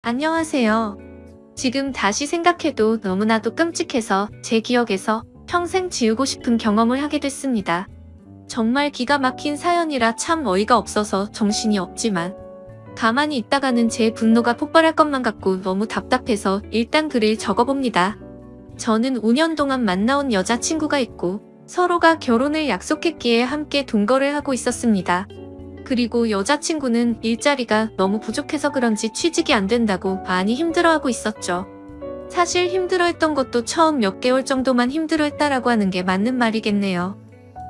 안녕하세요. 지금 다시 생각해도 너무나도 끔찍해서 제 기억에서 평생 지우고 싶은 경험을 하게 됐습니다. 정말 기가 막힌 사연이라 참 어이가 없어서 정신이 없지만 가만히 있다가는 제 분노가 폭발할 것만 같고 너무 답답해서 일단 글을 적어봅니다. 저는 5년 동안 만나온 여자친구가 있고 서로가 결혼을 약속했기에 함께 동거를 하고 있었습니다. 그리고 여자친구는 일자리가 너무 부족해서 그런지 취직이 안 된다고 많이 힘들어하고 있었죠. 사실 힘들어했던 것도 처음 몇 개월 정도만 힘들어했다라고 하는 게 맞는 말이겠네요.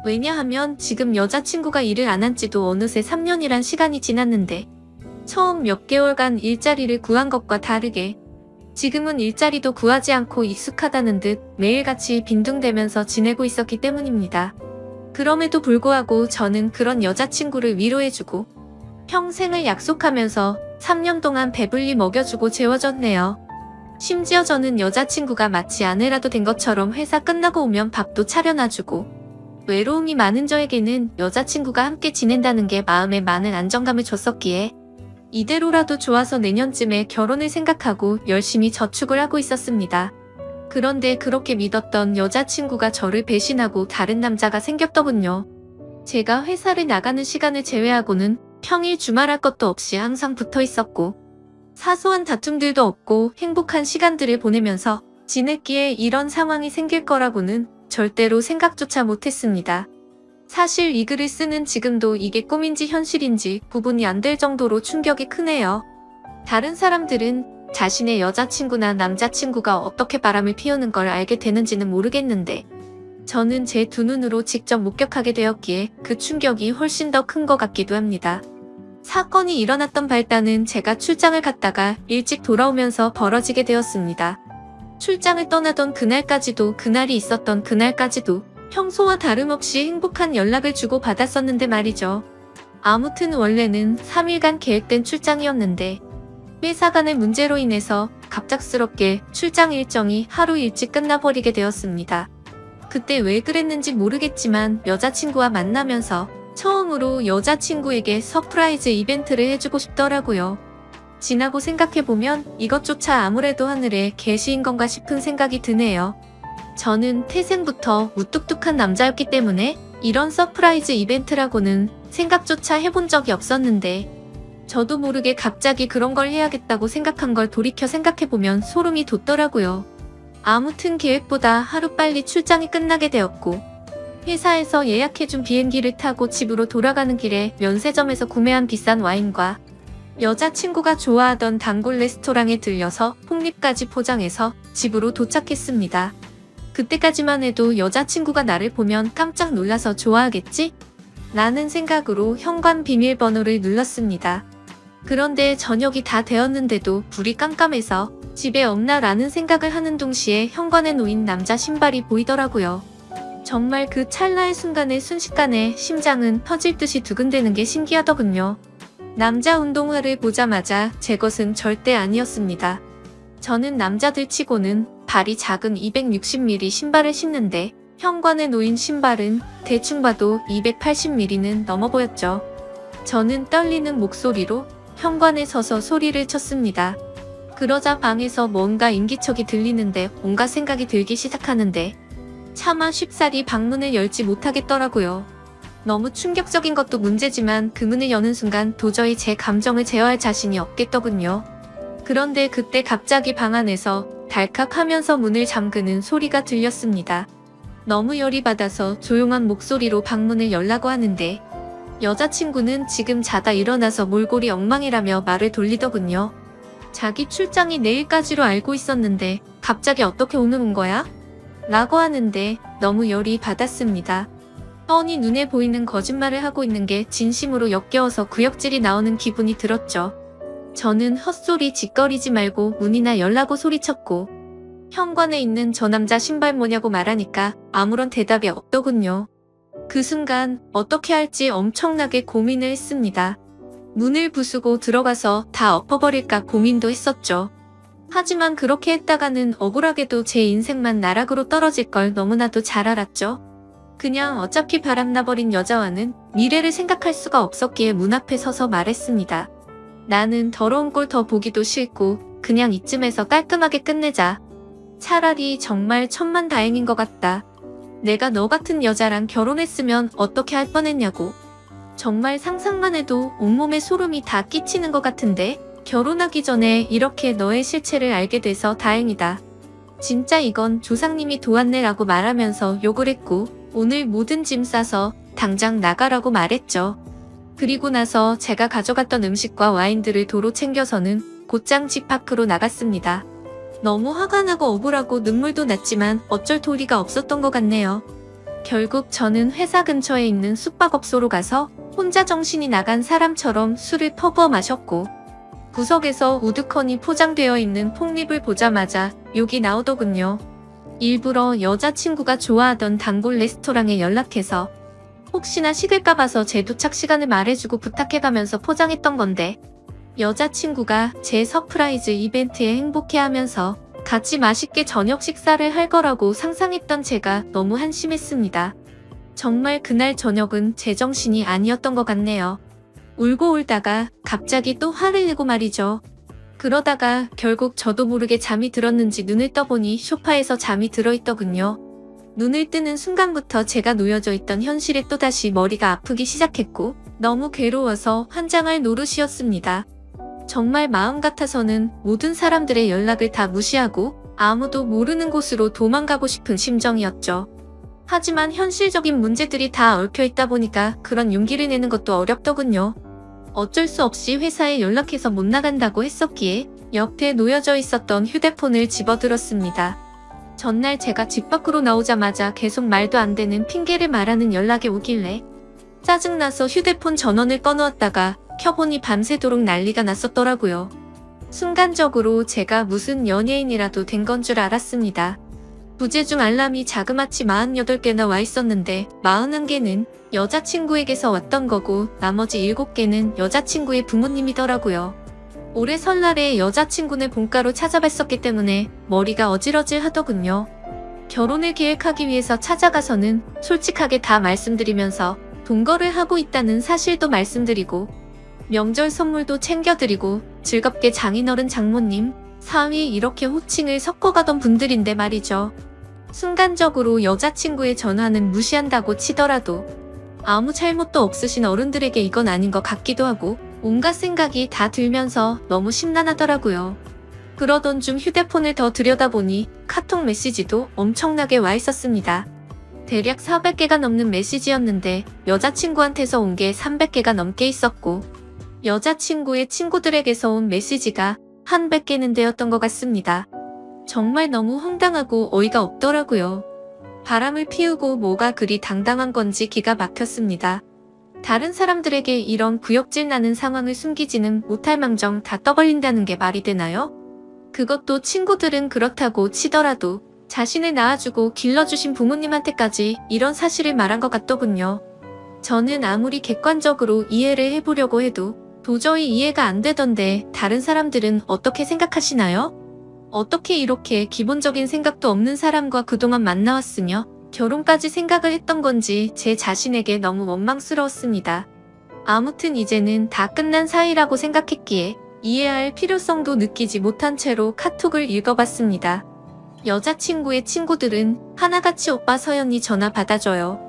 왜냐하면 지금 여자친구가 일을 안 한 지도 어느새 3년이란 시간이 지났는데 처음 몇 개월간 일자리를 구한 것과 다르게 지금은 일자리도 구하지 않고 익숙하다는 듯 매일같이 빈둥대면서 지내고 있었기 때문입니다. 그럼에도 불구하고 저는 그런 여자친구를 위로해주고 평생을 약속하면서 3년 동안 배불리 먹여주고 재워줬네요. 심지어 저는 여자친구가 마치 아내라도 된 것처럼 회사 끝나고 오면 밥도 차려놔주고 외로움이 많은 저에게는 여자친구가 함께 지낸다는 게 마음에 많은 안정감을 줬었기에 이대로라도 좋아서 내년쯤에 결혼을 생각하고 열심히 저축을 하고 있었습니다. 그런데 그렇게 믿었던 여자친구가 저를 배신하고 다른 남자가 생겼더군요. 제가 회사를 나가는 시간을 제외하고는 평일 주말할 것도 없이 항상 붙어 있었고 사소한 다툼들도 없고 행복한 시간들을 보내면서 지냈기에 이런 상황이 생길 거라고는 절대로 생각조차 못했습니다. 사실 이 글을 쓰는 지금도 이게 꿈인지 현실인지 구분이 안 될 정도로 충격이 크네요. 다른 사람들은 자신의 여자친구나 남자친구가 어떻게 바람을 피우는 걸 알게 되는지는 모르겠는데 저는 제 두 눈으로 직접 목격하게 되었기에 그 충격이 훨씬 더 큰 것 같기도 합니다. 사건이 일어났던 발단은 제가 출장을 갔다가 일찍 돌아오면서 벌어지게 되었습니다. 출장을 떠나던 그날까지도 그날이 있었던 그날까지도 평소와 다름없이 행복한 연락을 주고 받았었는데 말이죠. 아무튼 원래는 3일간 계획된 출장이었는데 회사 간의 문제로 인해서 갑작스럽게 출장 일정이 하루 일찍 끝나버리게 되었습니다. 그때 왜 그랬는지 모르겠지만 여자친구와 만나면서 처음으로 여자친구에게 서프라이즈 이벤트를 해주고 싶더라고요. 지나고 생각해보면 이것조차 아무래도 하늘의 계시인 건가 싶은 생각이 드네요. 저는 태생부터 무뚝뚝한 남자였기 때문에 이런 서프라이즈 이벤트라고는 생각조차 해본 적이 없었는데 저도 모르게 갑자기 그런 걸 해야겠다고 생각한 걸 돌이켜 생각해보면 소름이 돋더라고요. 아무튼 계획보다 하루빨리 출장이 끝나게 되었고 회사에서 예약해준 비행기를 타고 집으로 돌아가는 길에 면세점에서 구매한 비싼 와인과 여자친구가 좋아하던 단골 레스토랑에 들려서 폭립까지 포장해서 집으로 도착했습니다. 그때까지만 해도 여자친구가 나를 보면 깜짝 놀라서 좋아하겠지? 라는 생각으로 현관 비밀번호를 눌렀습니다. 그런데 저녁이 다 되었는데도 불이 깜깜해서 집에 없나 라는 생각을 하는 동시에 현관에 놓인 남자 신발이 보이더라고요. 정말 그 찰나의 순간에 순식간에 심장은 터질 듯이 두근대는 게 신기하더군요. 남자 운동화를 보자마자 제 것은 절대 아니었습니다. 저는 남자들 치고는 발이 작은 260mm 신발을 신는데 현관에 놓인 신발은 대충 봐도 280mm는 넘어 보였죠. 저는 떨리는 목소리로 현관에 서서 소리를 쳤습니다. 그러자 방에서 뭔가 인기척이 들리는데 온갖 생각이 들기 시작하는데 차마 쉽사리 방문을 열지 못하겠더라고요. 너무 충격적인 것도 문제지만 그 문을 여는 순간 도저히 제 감정을 제어할 자신이 없겠더군요. 그런데 그때 갑자기 방 안에서 달칵 하면서 문을 잠그는 소리가 들렸습니다. 너무 열이 받아서 조용한 목소리로 방문을 열라고 하는데 여자친구는 지금 자다 일어나서 몰골이 엉망이라며 말을 돌리더군요. 자기 출장이 내일까지로 알고 있었는데 갑자기 어떻게 오늘 온 거야? 라고 하는데 너무 열이 받았습니다. 뻔히 눈에 보이는 거짓말을 하고 있는 게 진심으로 역겨워서 구역질이 나오는 기분이 들었죠. 저는 헛소리 짓거리지 말고 문이나 열라고 소리쳤고 현관에 있는 저 남자 신발 뭐냐고 말하니까 아무런 대답이 없더군요. 그 순간 어떻게 할지 엄청나게 고민을 했습니다. 문을 부수고 들어가서 다 엎어버릴까 고민도 했었죠. 하지만 그렇게 했다가는 억울하게도 제 인생만 나락으로 떨어질 걸 너무나도 잘 알았죠. 그냥 어차피 바람나버린 여자와는 미래를 생각할 수가 없었기에 문 앞에 서서 말했습니다. 나는 더러운 꼴 더 보기도 싫고 그냥 이쯤에서 깔끔하게 끝내자. 차라리 정말 천만다행인 것 같다. 내가 너 같은 여자랑 결혼했으면 어떻게 할 뻔했냐고. 정말 상상만 해도 온몸에 소름이 다 끼치는 것 같은데 결혼하기 전에 이렇게 너의 실체를 알게 돼서 다행이다. 진짜 이건 조상님이 도왔네라고 말하면서 욕을 했고 오늘 모든 짐 싸서 당장 나가라고 말했죠. 그리고 나서 제가 가져갔던 음식과 와인들을 도로 챙겨서는 곧장 집 밖으로 나갔습니다. 너무 화가 나고 억울하고 눈물도 났지만 어쩔 도리가 없었던 것 같네요. 결국 저는 회사 근처에 있는 숙박업소로 가서 혼자 정신이 나간 사람처럼 술을 퍼부어 마셨고 구석에서 우두커니 포장되어 있는 폭립을 보자마자 욕이 나오더군요. 일부러 여자친구가 좋아하던 단골 레스토랑에 연락해서 혹시나 식을까 봐서 제 도착 시간을 말해주고 부탁해가면서 포장했던 건데 여자친구가 제 서프라이즈 이벤트에 행복해하면서 같이 맛있게 저녁 식사를 할 거라고 상상했던 제가 너무 한심했습니다. 정말 그날 저녁은 제정신이 아니었던 것 같네요. 울고 울다가 갑자기 또 화를 내고 말이죠. 그러다가 결국 저도 모르게 잠이 들었는지 눈을 떠보니 소파에서 잠이 들어있더군요. 눈을 뜨는 순간부터 제가 놓여져 있던 현실에 또다시 머리가 아프기 시작했고 너무 괴로워서 환장할 노릇이었습니다. 정말 마음 같아서는 모든 사람들의 연락을 다 무시하고 아무도 모르는 곳으로 도망가고 싶은 심정이었죠. 하지만 현실적인 문제들이 다 얽혀 있다 보니까 그런 용기를 내는 것도 어렵더군요. 어쩔 수 없이 회사에 연락해서 못 나간다고 했었기에 옆에 놓여져 있었던 휴대폰을 집어들었습니다. 전날 제가 집 밖으로 나오자마자 계속 말도 안 되는 핑계를 말하는 연락이 오길래 짜증나서 휴대폰 전원을 꺼놓았다가 켜보니 밤새도록 난리가 났었더라고요. 순간적으로 제가 무슨 연예인이라도 된 건 줄 알았습니다. 부재중 알람이 자그마치 48개나 와 있었는데 41개는 여자친구에게서 왔던 거고 나머지 7개는 여자친구의 부모님이더라고요. 올해 설날에 여자친구네 본가로 찾아뵀었기 때문에 머리가 어질어질 하더군요. 결혼을 계획하기 위해서 찾아가서는 솔직하게 다 말씀드리면서 동거를 하고 있다는 사실도 말씀드리고 명절 선물도 챙겨드리고 즐겁게 장인어른 장모님, 사위 이렇게 호칭을 섞어가던 분들인데 말이죠. 순간적으로 여자친구의 전화는 무시한다고 치더라도 아무 잘못도 없으신 어른들에게 이건 아닌 것 같기도 하고 온갖 생각이 다 들면서 너무 심란하더라고요. 그러던 중 휴대폰을 더 들여다보니 카톡 메시지도 엄청나게 와 있었습니다. 대략 400개가 넘는 메시지였는데 여자친구한테서 온 게 300개가 넘게 있었고 여자친구의 친구들에게서 온 메시지가 한 100개는 되었던 것 같습니다. 정말 너무 황당하고 어이가 없더라고요. 바람을 피우고 뭐가 그리 당당한 건지 기가 막혔습니다. 다른 사람들에게 이런 구역질 나는 상황을 숨기지는 못할 망정 다 떠벌린다는 게 말이 되나요? 그것도 친구들은 그렇다고 치더라도 자신을 낳아주고 길러주신 부모님한테까지 이런 사실을 말한 것 같더군요. 저는 아무리 객관적으로 이해를 해보려고 해도 도저히 이해가 안 되던데 다른 사람들은 어떻게 생각하시나요? 어떻게 이렇게 기본적인 생각도 없는 사람과 그동안 만나왔으며 결혼까지 생각을 했던 건지 제 자신에게 너무 원망스러웠습니다. 아무튼 이제는 다 끝난 사이라고 생각했기에 이해할 필요성도 느끼지 못한 채로 카톡을 읽어봤습니다. 여자친구의 친구들은 하나같이 오빠 서연이 전화 받아줘요.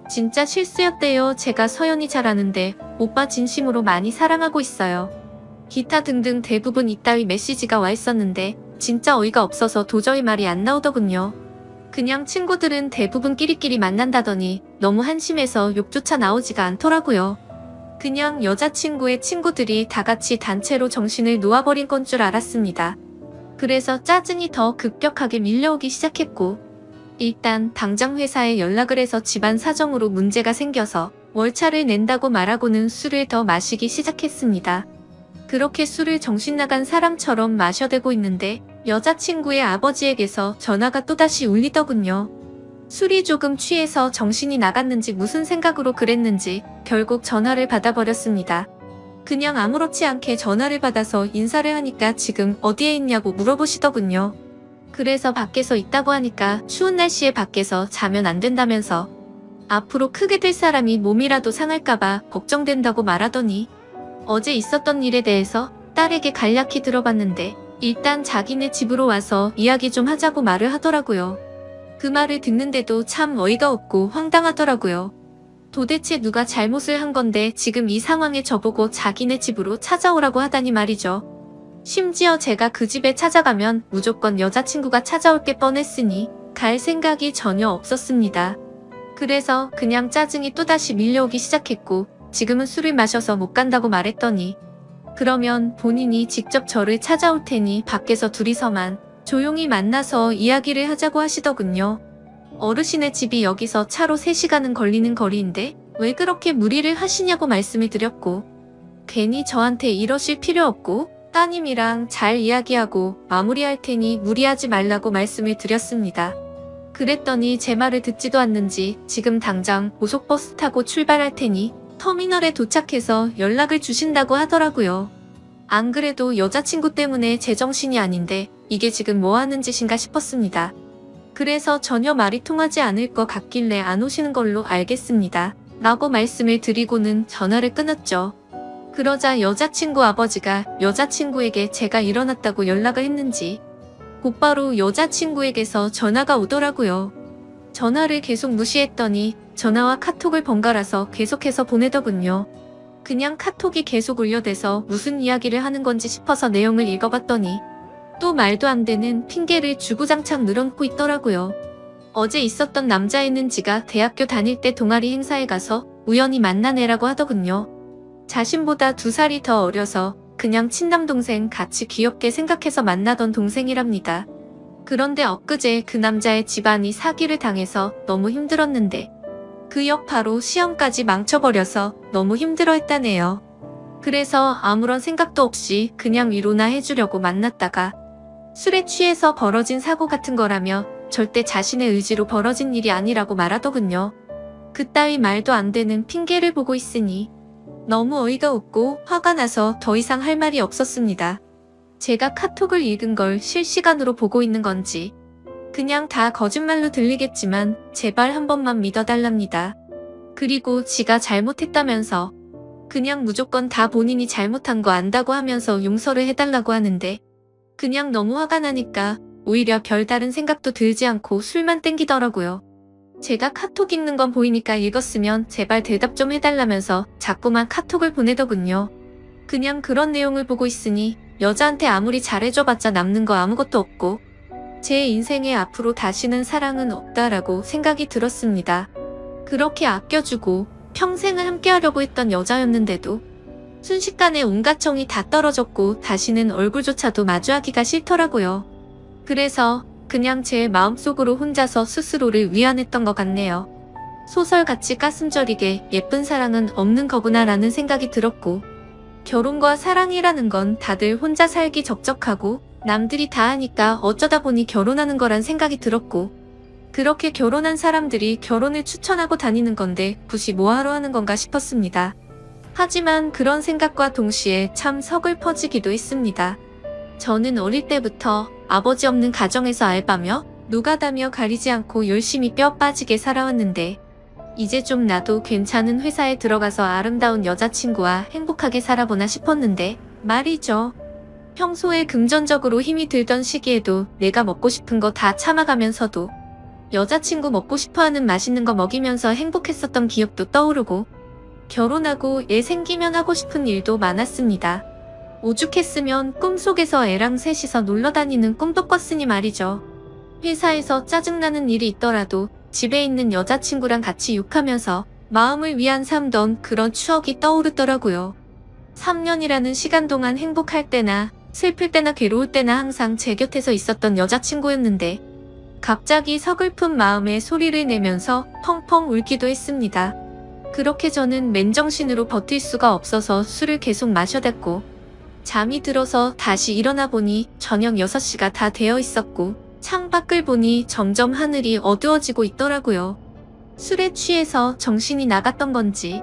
진짜 실수였대요. 제가 서연이 잘 아는데 오빠 진심으로 많이 사랑하고 있어요. 기타 등등 대부분 이따위 메시지가 와 있었는데 진짜 어이가 없어서 도저히 말이 안 나오더군요. 그냥 친구들은 대부분 끼리끼리 만난다더니 너무 한심해서 욕조차 나오지가 않더라고요. 그냥 여자친구의 친구들이 다 같이 단체로 정신을 놓아버린 건 줄 알았습니다. 그래서 짜증이 더 급격하게 밀려오기 시작했고 일단 당장 회사에 연락을 해서 집안 사정으로 문제가 생겨서 월차를 낸다고 말하고는 술을 더 마시기 시작했습니다. 그렇게 술을 정신나간 사람처럼 마셔대고 있는데 여자친구의 아버지에게서 전화가 또다시 울리더군요. 술이 조금 취해서 정신이 나갔는지 무슨 생각으로 그랬는지 결국 전화를 받아버렸습니다. 그냥 아무렇지 않게 전화를 받아서 인사를 하니까 지금 어디에 있냐고 물어보시더군요. 그래서 밖에서 있다고 하니까 추운 날씨에 밖에서 자면 안 된다면서 앞으로 크게 될 사람이 몸이라도 상할까봐 걱정된다고 말하더니 어제 있었던 일에 대해서 딸에게 간략히 들어봤는데 일단 자기네 집으로 와서 이야기 좀 하자고 말을 하더라고요. 그 말을 듣는데도 참 어이가 없고 황당하더라고요. 도대체 누가 잘못을 한 건데 지금 이 상황에 저보고 자기네 집으로 찾아오라고 하다니 말이죠. 심지어 제가 그 집에 찾아가면 무조건 여자친구가 찾아올 게 뻔했으니 갈 생각이 전혀 없었습니다. 그래서 그냥 짜증이 또다시 밀려오기 시작했고 지금은 술을 마셔서 못 간다고 말했더니 그러면 본인이 직접 저를 찾아올 테니 밖에서 둘이서만 조용히 만나서 이야기를 하자고 하시더군요. 어르신의 집이 여기서 차로 3시간은 걸리는 거리인데 왜 그렇게 무리를 하시냐고 말씀을 드렸고 괜히 저한테 이러실 필요 없고 따님이랑 잘 이야기하고 마무리할 테니 무리하지 말라고 말씀을 드렸습니다. 그랬더니 제 말을 듣지도 않는지 지금 당장 고속버스 타고 출발할 테니 터미널에 도착해서 연락을 주신다고 하더라고요. 안 그래도 여자친구 때문에 제정신이 아닌데 이게 지금 뭐 하는 짓인가 싶었습니다. 그래서 전혀 말이 통하지 않을 것 같길래 안 오시는 걸로 알겠습니다. 라고 말씀을 드리고는 전화를 끊었죠. 그러자 여자친구 아버지가 여자친구에게 제가 일어났다고 연락을 했는지 곧바로 여자친구에게서 전화가 오더라고요. 전화를 계속 무시했더니 전화와 카톡을 번갈아서 계속해서 보내더군요. 그냥 카톡이 계속 울려대서 무슨 이야기를 하는 건지 싶어서 내용을 읽어봤더니 또 말도 안 되는 핑계를 주구장창 늘어놓고 있더라고요. 어제 있었던 남자애는 지가 대학교 다닐 때 동아리 행사에 가서 우연히 만난 애라고 하더군요. 자신보다 2살이 더 어려서 그냥 친남동생 같이 귀엽게 생각해서 만나던 동생이랍니다. 그런데 엊그제 그 남자의 집안이 사기를 당해서 너무 힘들었는데 그 여파로 시험까지 망쳐버려서 너무 힘들어했다네요. 그래서 아무런 생각도 없이 그냥 위로나 해주려고 만났다가 술에 취해서 벌어진 사고 같은 거라며 절대 자신의 의지로 벌어진 일이 아니라고 말하더군요. 그따위 말도 안 되는 핑계를 보고 있으니 너무 어이가 없고 화가 나서 더 이상 할 말이 없었습니다. 제가 카톡을 읽은 걸 실시간으로 보고 있는 건지 그냥 다 거짓말로 들리겠지만 제발 한 번만 믿어달랍니다. 그리고 지가 잘못했다면서 그냥 무조건 다 본인이 잘못한 거 안다고 하면서 용서를 해달라고 하는데 그냥 너무 화가 나니까 오히려 별다른 생각도 들지 않고 술만 땡기더라고요. 제가 카톡 읽는 건 보이니까 읽었으면 제발 대답 좀 해달라면서 자꾸만 카톡을 보내더군요. 그냥 그런 내용을 보고 있으니 여자한테 아무리 잘해줘봤자 남는 거 아무것도 없고 제 인생에 앞으로 다시는 사랑은 없다라고 생각이 들었습니다. 그렇게 아껴주고 평생을 함께하려고 했던 여자였는데도 순식간에 온갖 정이 다 떨어졌고 다시는 얼굴조차도 마주하기가 싫더라고요. 그래서 그냥 제 마음속으로 혼자서 스스로를 위안했던 것 같네요. 소설같이 가슴저리게 예쁜 사랑은 없는 거구나 라는 생각이 들었고 결혼과 사랑이라는 건 다들 혼자 살기 적적하고 남들이 다 하니까 어쩌다 보니 결혼하는 거란 생각이 들었고 그렇게 결혼한 사람들이 결혼을 추천하고 다니는 건데 굳이 뭐하러 하는 건가 싶었습니다. 하지만 그런 생각과 동시에 참 서글퍼지기도 했습니다. 저는 어릴 때부터 아버지 없는 가정에서 알바며 노가다며 가리지 않고 열심히 뼈 빠지게 살아왔는데 이제 좀 나도 괜찮은 회사에 들어가서 아름다운 여자친구와 행복하게 살아보나 싶었는데 말이죠. 평소에 금전적으로 힘이 들던 시기에도 내가 먹고 싶은 거 다 참아가면서도 여자친구 먹고 싶어하는 맛있는 거 먹이면서 행복했었던 기억도 떠오르고 결혼하고 애 생기면 하고 싶은 일도 많았습니다. 오죽했으면 꿈속에서 애랑 셋이서 놀러다니는 꿈도 꿨으니 말이죠. 회사에서 짜증나는 일이 있더라도 집에 있는 여자친구랑 같이 욕하면서 마음을 위안 삼던 그런 추억이 떠오르더라고요. 3년이라는 시간 동안 행복할 때나 슬플 때나 괴로울 때나 항상 제 곁에서 있었던 여자친구였는데 갑자기 서글픈 마음에 소리를 내면서 펑펑 울기도 했습니다. 그렇게 저는 맨정신으로 버틸 수가 없어서 술을 계속 마셔댔고 잠이 들어서 다시 일어나 보니 저녁 6시가 다 되어 있었고 창밖을 보니 점점 하늘이 어두워지고 있더라고요. 술에 취해서 정신이 나갔던 건지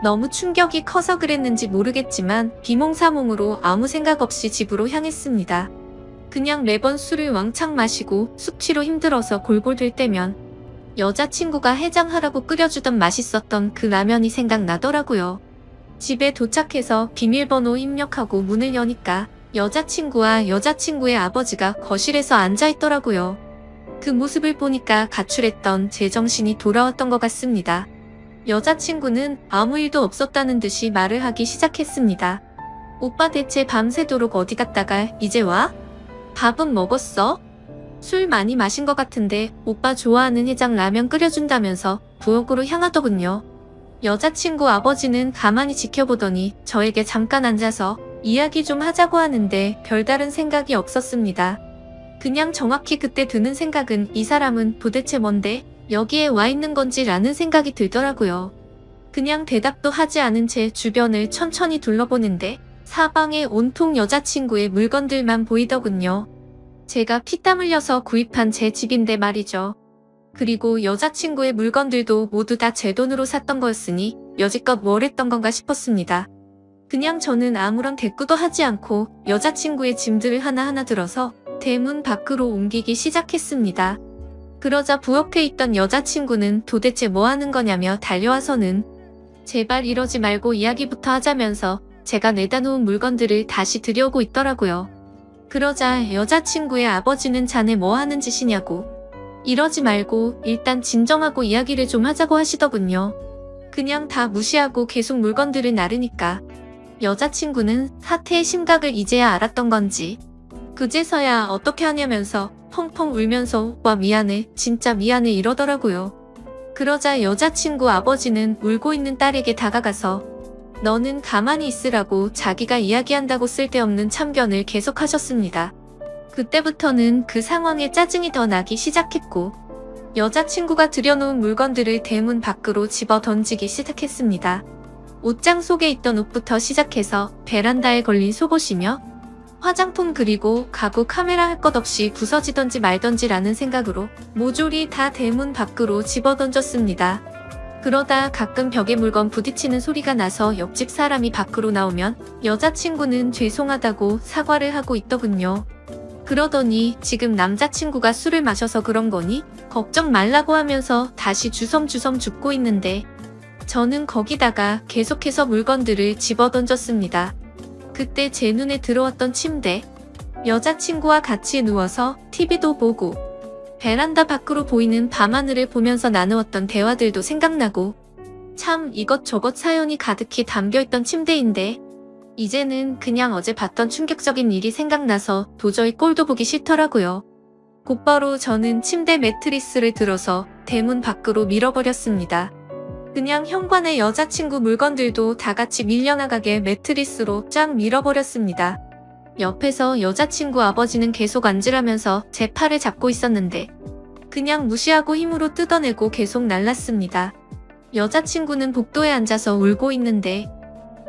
너무 충격이 커서 그랬는지 모르겠지만 비몽사몽으로 아무 생각 없이 집으로 향했습니다. 그냥 매번 술을 왕창 마시고 숙취로 힘들어서 골골 될 때면 여자친구가 해장하라고 끓여주던 맛있었던 그 라면이 생각나더라고요. 집에 도착해서 비밀번호 입력하고 문을 여니까 여자친구와 여자친구의 아버지가 거실에서 앉아있더라고요. 그 모습을 보니까 가출했던 제 정신이 돌아왔던 것 같습니다. 여자친구는 아무 일도 없었다는 듯이 말을 하기 시작했습니다. 오빠 대체 밤새도록 어디 갔다가 이제 와? 밥은 먹었어? 술 많이 마신 것 같은데 오빠 좋아하는 해장 라면 끓여준다면서 부엌으로 향하더군요. 여자친구 아버지는 가만히 지켜보더니 저에게 잠깐 앉아서 이야기 좀 하자고 하는데 별다른 생각이 없었습니다. 그냥 정확히 그때 드는 생각은 이 사람은 도대체 뭔데 여기에 와 있는 건지 라는 생각이 들더라고요. 그냥 대답도 하지 않은 채 주변을 천천히 둘러보는데 사방에 온통 여자친구의 물건들만 보이더군요. 제가 피땀 흘려서 구입한 제 집인데 말이죠. 그리고 여자친구의 물건들도 모두 다 제 돈으로 샀던 거였으니 여지껏 뭘 했던 건가 싶었습니다. 그냥 저는 아무런 대꾸도 하지 않고 여자친구의 짐들을 하나하나 들어서 대문 밖으로 옮기기 시작했습니다. 그러자 부엌에 있던 여자친구는 도대체 뭐 하는 거냐며 달려와서는 제발 이러지 말고 이야기부터 하자면서 제가 내다 놓은 물건들을 다시 들여오고 있더라고요. 그러자 여자친구의 아버지는 자네 뭐 하는 짓이냐고 이러지 말고 일단 진정하고 이야기를 좀 하자고 하시더군요. 그냥 다 무시하고 계속 물건들을 나르니까 여자친구는 사태의 심각을 이제야 알았던 건지 그제서야 어떻게 하냐면서 펑펑 울면서 오빠 미안해 진짜 미안해 이러더라고요. 그러자 여자친구 아버지는 울고 있는 딸에게 다가가서 너는 가만히 있으라고 자기가 이야기한다고 쓸데없는 참견을 계속하셨습니다. 그때부터는 그 상황에 짜증이 더 나기 시작했고 여자친구가 들여놓은 물건들을 대문 밖으로 집어 던지기 시작했습니다. 옷장 속에 있던 옷부터 시작해서 베란다에 걸린 속옷이며 화장품 그리고 가구 카메라 할 것 없이 부서지던지 말던지라는 생각으로 모조리 다 대문 밖으로 집어 던졌습니다. 그러다 가끔 벽에 물건 부딪히는 소리가 나서 옆집 사람이 밖으로 나오면 여자친구는 죄송하다고 사과를 하고 있더군요. 그러더니 지금 남자친구가 술을 마셔서 그런 거니? 걱정 말라고 하면서 다시 주섬주섬 죽고 있는데 저는 거기다가 계속해서 물건들을 집어 던졌습니다. 그때 제 눈에 들어왔던 침대, 여자친구와 같이 누워서 TV도 보고 베란다 밖으로 보이는 밤하늘을 보면서 나누었던 대화들도 생각나고 참 이것저것 사연이 가득히 담겨있던 침대인데 이제는 그냥 어제 봤던 충격적인 일이 생각나서 도저히 꼴도 보기 싫더라고요. 곧바로 저는 침대 매트리스를 들어서 대문 밖으로 밀어버렸습니다. 그냥 현관의 여자친구 물건들도 다같이 밀려나가게 매트리스로 쫙 밀어버렸습니다. 옆에서 여자친구 아버지는 계속 앉으라면서 제 팔을 잡고 있었는데 그냥 무시하고 힘으로 뜯어내고 계속 날랐습니다. 여자친구는 복도에 앉아서 울고 있는데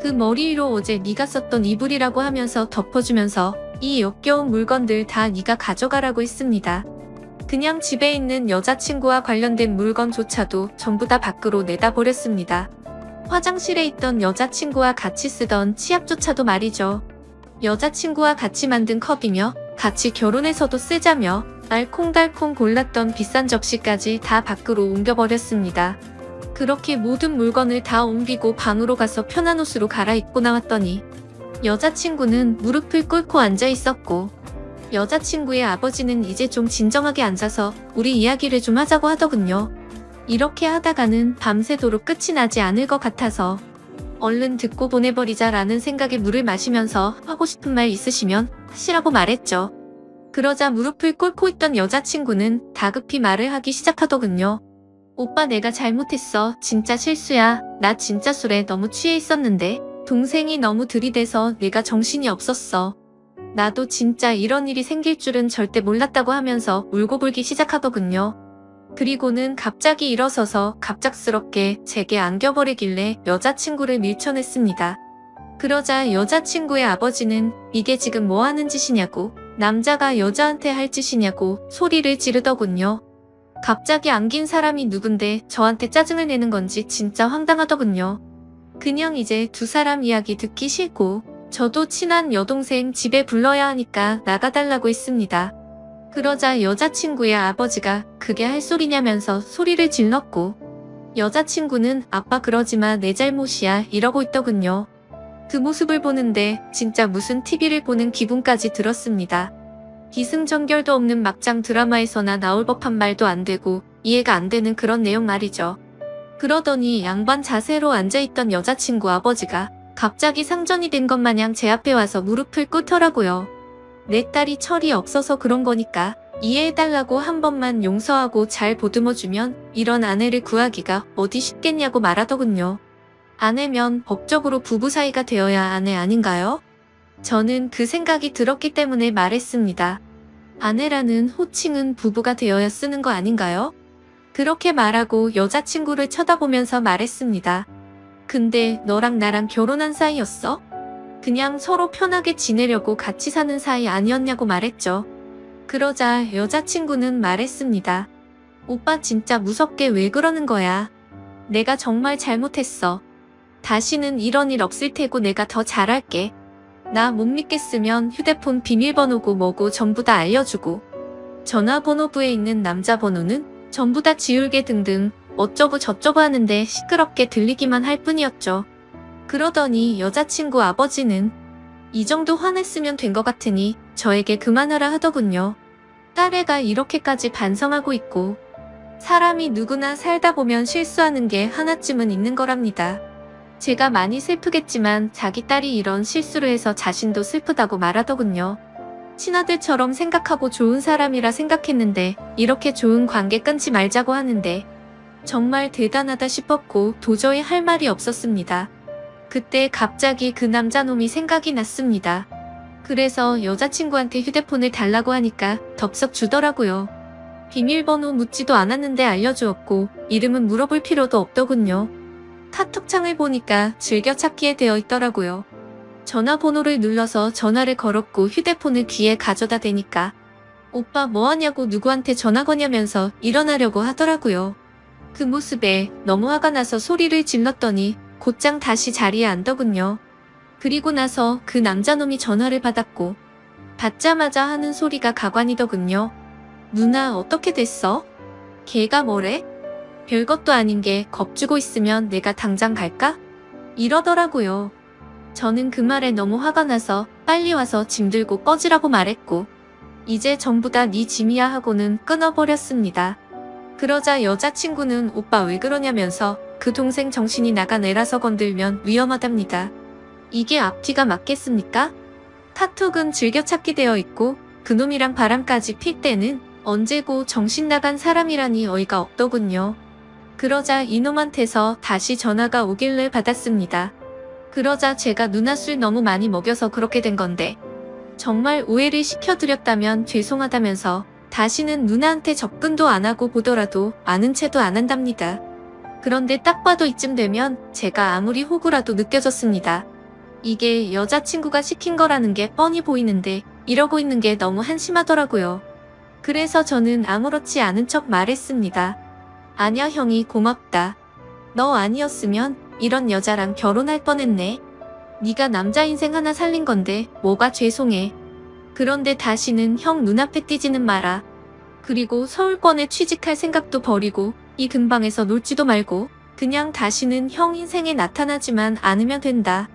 그 머리 위로 어제 네가 썼던 이불이라고 하면서 덮어주면서 이 역겨운 물건들 다 네가 가져가라고 했습니다. 그냥 집에 있는 여자친구와 관련된 물건조차도 전부 다 밖으로 내다버렸습니다. 화장실에 있던 여자친구와 같이 쓰던 치약조차도 말이죠. 여자친구와 같이 만든 컵이며 같이 결혼해서도 쓰자며 알콩달콩 골랐던 비싼 접시까지 다 밖으로 옮겨버렸습니다. 그렇게 모든 물건을 다 옮기고 방으로 가서 편한 옷으로 갈아입고 나왔더니 여자친구는 무릎을 꿇고 앉아 있었고 여자친구의 아버지는 이제 좀 진정하게 앉아서 우리 이야기를 좀 하자고 하더군요. 이렇게 하다가는 밤새도록 끝이 나지 않을 것 같아서 얼른 듣고 보내버리자 라는 생각에 물을 마시면서 하고 싶은 말 있으시면 하시라고 말했죠. 그러자 무릎을 꿇고 있던 여자친구는 다급히 말을 하기 시작하더군요. 오빠 내가 잘못했어. 진짜 실수야. 나 진짜 술에 너무 취해 있었는데 동생이 너무 들이대서 내가 정신이 없었어. 나도 진짜 이런 일이 생길 줄은 절대 몰랐다고 하면서 울고불기 시작하더군요. 그리고는 갑자기 일어서서 갑작스럽게 제게 안겨버리길래 여자친구를 밀쳐냈습니다. 그러자 여자친구의 아버지는 이게 지금 뭐 하는 짓이냐고 남자가 여자한테 할 짓이냐고 소리를 지르더군요. 갑자기 안긴 사람이 누군데 저한테 짜증을 내는 건지 진짜 황당하더군요. 그냥 이제 두 사람 이야기 듣기 싫고 저도 친한 여동생 집에 불러야 하니까 나가달라고 했습니다. 그러자 여자친구의 아버지가 그게 할 소리냐면서 소리를 질렀고 여자친구는 아빠 그러지마 내 잘못이야 이러고 있더군요. 그 모습을 보는데 진짜 무슨 TV를 보는 기분까지 들었습니다. 기승전결도 없는 막장 드라마에서나 나올 법한 말도 안 되고 이해가 안 되는 그런 내용 말이죠. 그러더니 양반 자세로 앉아있던 여자친구 아버지가 갑자기 상전이 된 것 마냥 제 앞에 와서 무릎을 꿇더라고요. 내 딸이 철이 없어서 그런 거니까 이해해달라고 한 번만 용서하고 잘 보듬어주면 이런 아내를 구하기가 어디 쉽겠냐고 말하더군요. 아내면 법적으로 부부 사이가 되어야 아내 아닌가요? 저는 그 생각이 들었기 때문에 말했습니다. 아내라는 호칭은 부부가 되어야 쓰는 거 아닌가요? 그렇게 말하고 여자친구를 쳐다보면서 말했습니다. 근데 너랑 나랑 결혼한 사이였어? 그냥 서로 편하게 지내려고 같이 사는 사이 아니었냐고 말했죠. 그러자 여자친구는 말했습니다. 오빠 진짜 무섭게 왜 그러는 거야? 내가 정말 잘못했어. 다시는 이런 일 없을 테고 내가 더 잘할게. 나 못 믿겠으면 휴대폰 비밀번호고 뭐고 전부 다 알려주고 전화번호부에 있는 남자 번호는 전부 다 지울게 등등 어쩌고 저쩌고 하는데 시끄럽게 들리기만 할 뿐이었죠. 그러더니 여자친구 아버지는 이 정도 화냈으면 된 것 같으니 저에게 그만하라 하더군요. 딸애가 이렇게까지 반성하고 있고 사람이 누구나 살다 보면 실수하는 게 하나쯤은 있는 거랍니다. 제가 많이 슬프겠지만 자기 딸이 이런 실수를 해서 자신도 슬프다고 말하더군요. 친아들처럼 생각하고 좋은 사람이라 생각했는데 이렇게 좋은 관계 끊지 말자고 하는데 정말 대단하다 싶었고 도저히 할 말이 없었습니다. 그때 갑자기 그 남자놈이 생각이 났습니다. 그래서 여자친구한테 휴대폰을 달라고 하니까 덥석 주더라고요. 비밀번호 묻지도 않았는데 알려주었고 이름은 물어볼 필요도 없더군요. 카톡창을 보니까 즐겨찾기에 되어 있더라고요. 전화번호를 눌러서 전화를 걸었고 휴대폰을 귀에 가져다 대니까 오빠 뭐하냐고 누구한테 전화 거냐면서 일어나려고 하더라고요. 그 모습에 너무 화가 나서 소리를 질렀더니 곧장 다시 자리에 앉더군요. 그리고 나서 그 남자놈이 전화를 받았고 받자마자 하는 소리가 가관이더군요. 누나 어떻게 됐어? 걔가 뭐래? 별것도 아닌 게 겁주고 있으면 내가 당장 갈까? 이러더라고요. 저는 그 말에 너무 화가 나서 빨리 와서 짐 들고 꺼지라고 말했고 이제 전부 다 네 짐이야 하고는 끊어버렸습니다. 그러자 여자친구는 오빠 왜 그러냐면서 그 동생 정신이 나간 애라서 건들면 위험하답니다. 이게 앞뒤가 맞겠습니까? 카톡은 즐겨찾기 되어 있고 그놈이랑 바람까지 필 때는 언제고 정신 나간 사람이라니 어이가 없더군요. 그러자 이놈한테서 다시 전화가 오길래 받았습니다. 그러자 제가 누나 술 너무 많이 먹여서 그렇게 된 건데 정말 오해를 시켜드렸다면 죄송하다면서 다시는 누나한테 접근도 안 하고 보더라도 아는 체도 안 한답니다. 그런데 딱 봐도 이쯤 되면 제가 아무리 호구라도 느껴졌습니다. 이게 여자친구가 시킨 거라는 게 뻔히 보이는데 이러고 있는 게 너무 한심하더라고요. 그래서 저는 아무렇지 않은 척 말했습니다. 아냐 형이 고맙다. 너 아니었으면 이런 여자랑 결혼할 뻔했네. 네가 남자 인생 하나 살린 건데 뭐가 죄송해. 그런데 다시는 형 눈앞에 띄지는 마라. 그리고 서울권에 취직할 생각도 버리고 이 근방에서 놀지도 말고 그냥 다시는 형 인생에 나타나지만 않으면 된다.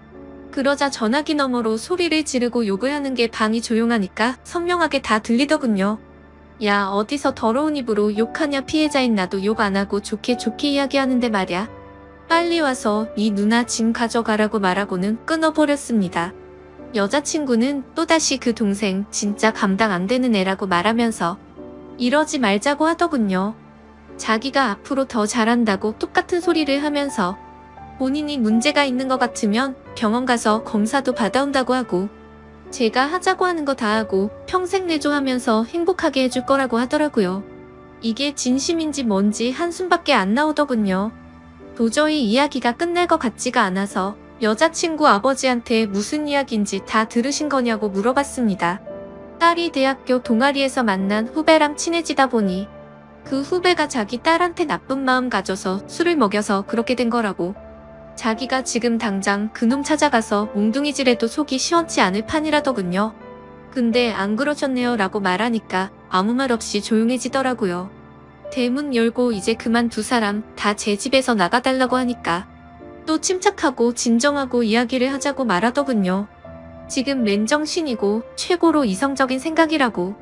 그러자 전화기 너머로 소리를 지르고 욕을 하는 게 방이 조용하니까 선명하게 다 들리더군요. 야 어디서 더러운 입으로 욕하냐 피해자인 나도 욕 안 하고 좋게 좋게 이야기하는데 말야. 빨리 와서 네 누나 짐 가져가라고 말하고는 끊어버렸습니다. 여자친구는 또다시 그 동생 진짜 감당 안 되는 애라고 말하면서 이러지 말자고 하더군요. 자기가 앞으로 더 잘한다고 똑같은 소리를 하면서 본인이 문제가 있는 것 같으면 병원 가서 검사도 받아온다고 하고 제가 하자고 하는 거 다 하고 평생 내조하면서 행복하게 해줄 거라고 하더라고요. 이게 진심인지 뭔지 한숨밖에 안 나오더군요. 도저히 이야기가 끝날 것 같지가 않아서 여자친구 아버지한테 무슨 이야기인지 다 들으신 거냐고 물어봤습니다. 딸이 대학교 동아리에서 만난 후배랑 친해지다 보니 그 후배가 자기 딸한테 나쁜 마음 가져서 술을 먹여서 그렇게 된 거라고. 자기가 지금 당장 그놈 찾아가서 몽둥이질해도 속이 시원치 않을 판이라더군요. 근데 안 그러셨네요 라고 말하니까 아무 말 없이 조용해지더라고요. 대문 열고 이제 그만 두 사람 다 제 집에서 나가달라고 하니까 또 침착하고 진정하고 이야기를 하자고 말하더군요. 지금 맨정신이고 최고로 이성적인 생각이라고.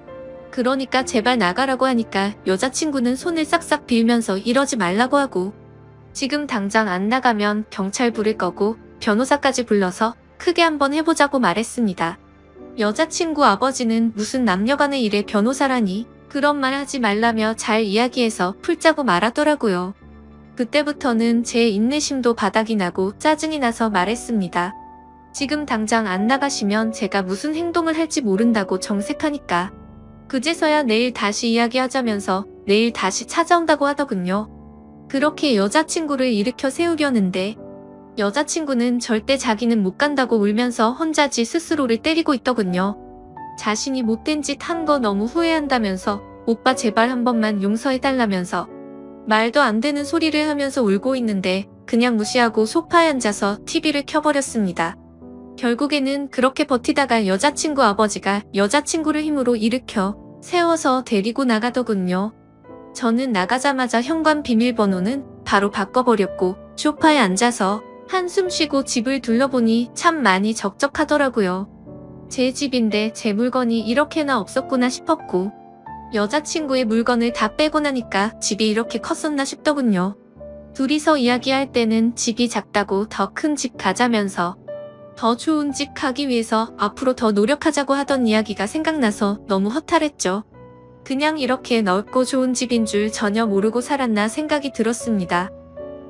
그러니까 제발 나가라고 하니까 여자친구는 손을 싹싹 빌면서 이러지 말라고 하고, 지금 당장 안 나가면 경찰 부를 거고 변호사까지 불러서 크게 한번 해보자고 말했습니다. 여자친구 아버지는 무슨 남녀간의 일에 변호사라니, 그런 말 하지 말라며 잘 이야기해서 풀자고 말하더라고요. 그때부터는 제 인내심도 바닥이 나고 짜증이 나서 말했습니다. 지금 당장 안 나가시면 제가 무슨 행동을 할지 모른다고 정색하니까. 그제서야 내일 다시 이야기하자면서 내일 다시 찾아온다고 하더군요. 그렇게 여자친구를 일으켜 세우려는데 여자친구는 절대 자기는 못 간다고 울면서 혼자 지 스스로를 때리고 있더군요. 자신이 못된 짓 한 거 너무 후회한다면서 오빠 제발 한 번만 용서해달라면서 말도 안 되는 소리를 하면서 울고 있는데 그냥 무시하고 소파에 앉아서 TV를 켜버렸습니다. 결국에는 그렇게 버티다가 여자친구 아버지가 여자친구를 힘으로 일으켜 세워서 데리고 나가더군요. 저는 나가자마자 현관 비밀번호는 바로 바꿔버렸고 소파에 앉아서 한숨 쉬고 집을 둘러보니 참 많이 적적하더라고요. 제 집인데 제 물건이 이렇게나 없었구나 싶었고, 여자친구의 물건을 다 빼고 나니까 집이 이렇게 컸었나 싶더군요. 둘이서 이야기할 때는 집이 작다고 더 큰 집 가자면서 더 좋은 집 가기 위해서 앞으로 더 노력하자고 하던 이야기가 생각나서 너무 허탈했죠. 그냥 이렇게 넓고 좋은 집인 줄 전혀 모르고 살았나 생각이 들었습니다.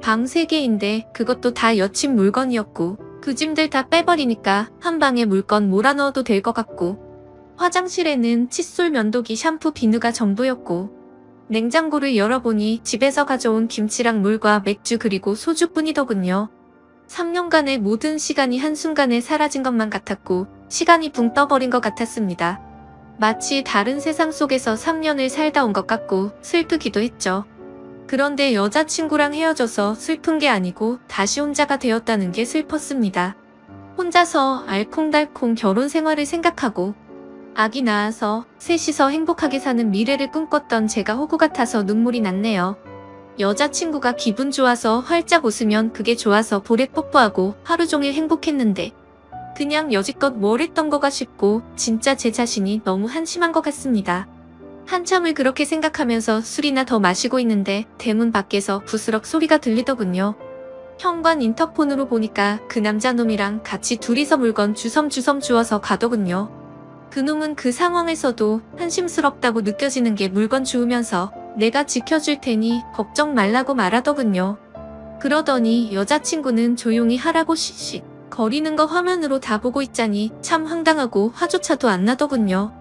방 3개인데 그것도 다 여친 물건이었고, 그 짐들 다 빼버리니까 한 방에 물건 몰아넣어도 될 것 같고, 화장실에는 칫솔, 면도기, 샴푸, 비누가 전부였고, 냉장고를 열어보니 집에서 가져온 김치랑 물과 맥주 그리고 소주뿐이더군요. 3년간의 모든 시간이 한순간에 사라진 것만 같았고 시간이 붕 떠버린 것 같았습니다. 마치 다른 세상 속에서 3년을 살다 온 것 같고 슬프기도 했죠. 그런데 여자친구랑 헤어져서 슬픈 게 아니고 다시 혼자가 되었다는 게 슬펐습니다. 혼자서 알콩달콩 결혼 생활을 생각하고 아기 낳아서 셋이서 행복하게 사는 미래를 꿈꿨던 제가 호구 같아서 눈물이 났네요. 여자친구가 기분 좋아서 활짝 웃으면 그게 좋아서 볼에 뽀뽀하고 하루 종일 행복했는데 그냥 여지껏 뭘 했던 거가 싶고 진짜 제 자신이 너무 한심한 것 같습니다. 한참을 그렇게 생각하면서 술이나 더 마시고 있는데 대문 밖에서 부스럭 소리가 들리더군요. 현관 인터폰으로 보니까 그 남자놈이랑 같이 둘이서 물건 주섬주섬 주워서 가더군요. 그놈은 그 상황에서도 한심스럽다고 느껴지는 게 물건 주우면서 내가 지켜줄 테니 걱정 말라고 말하더군요. 그러더니 여자친구는 조용히 하라고 씩씩 거리는 거 화면으로 다 보고 있자니 참 황당하고 화조차도 안 나더군요.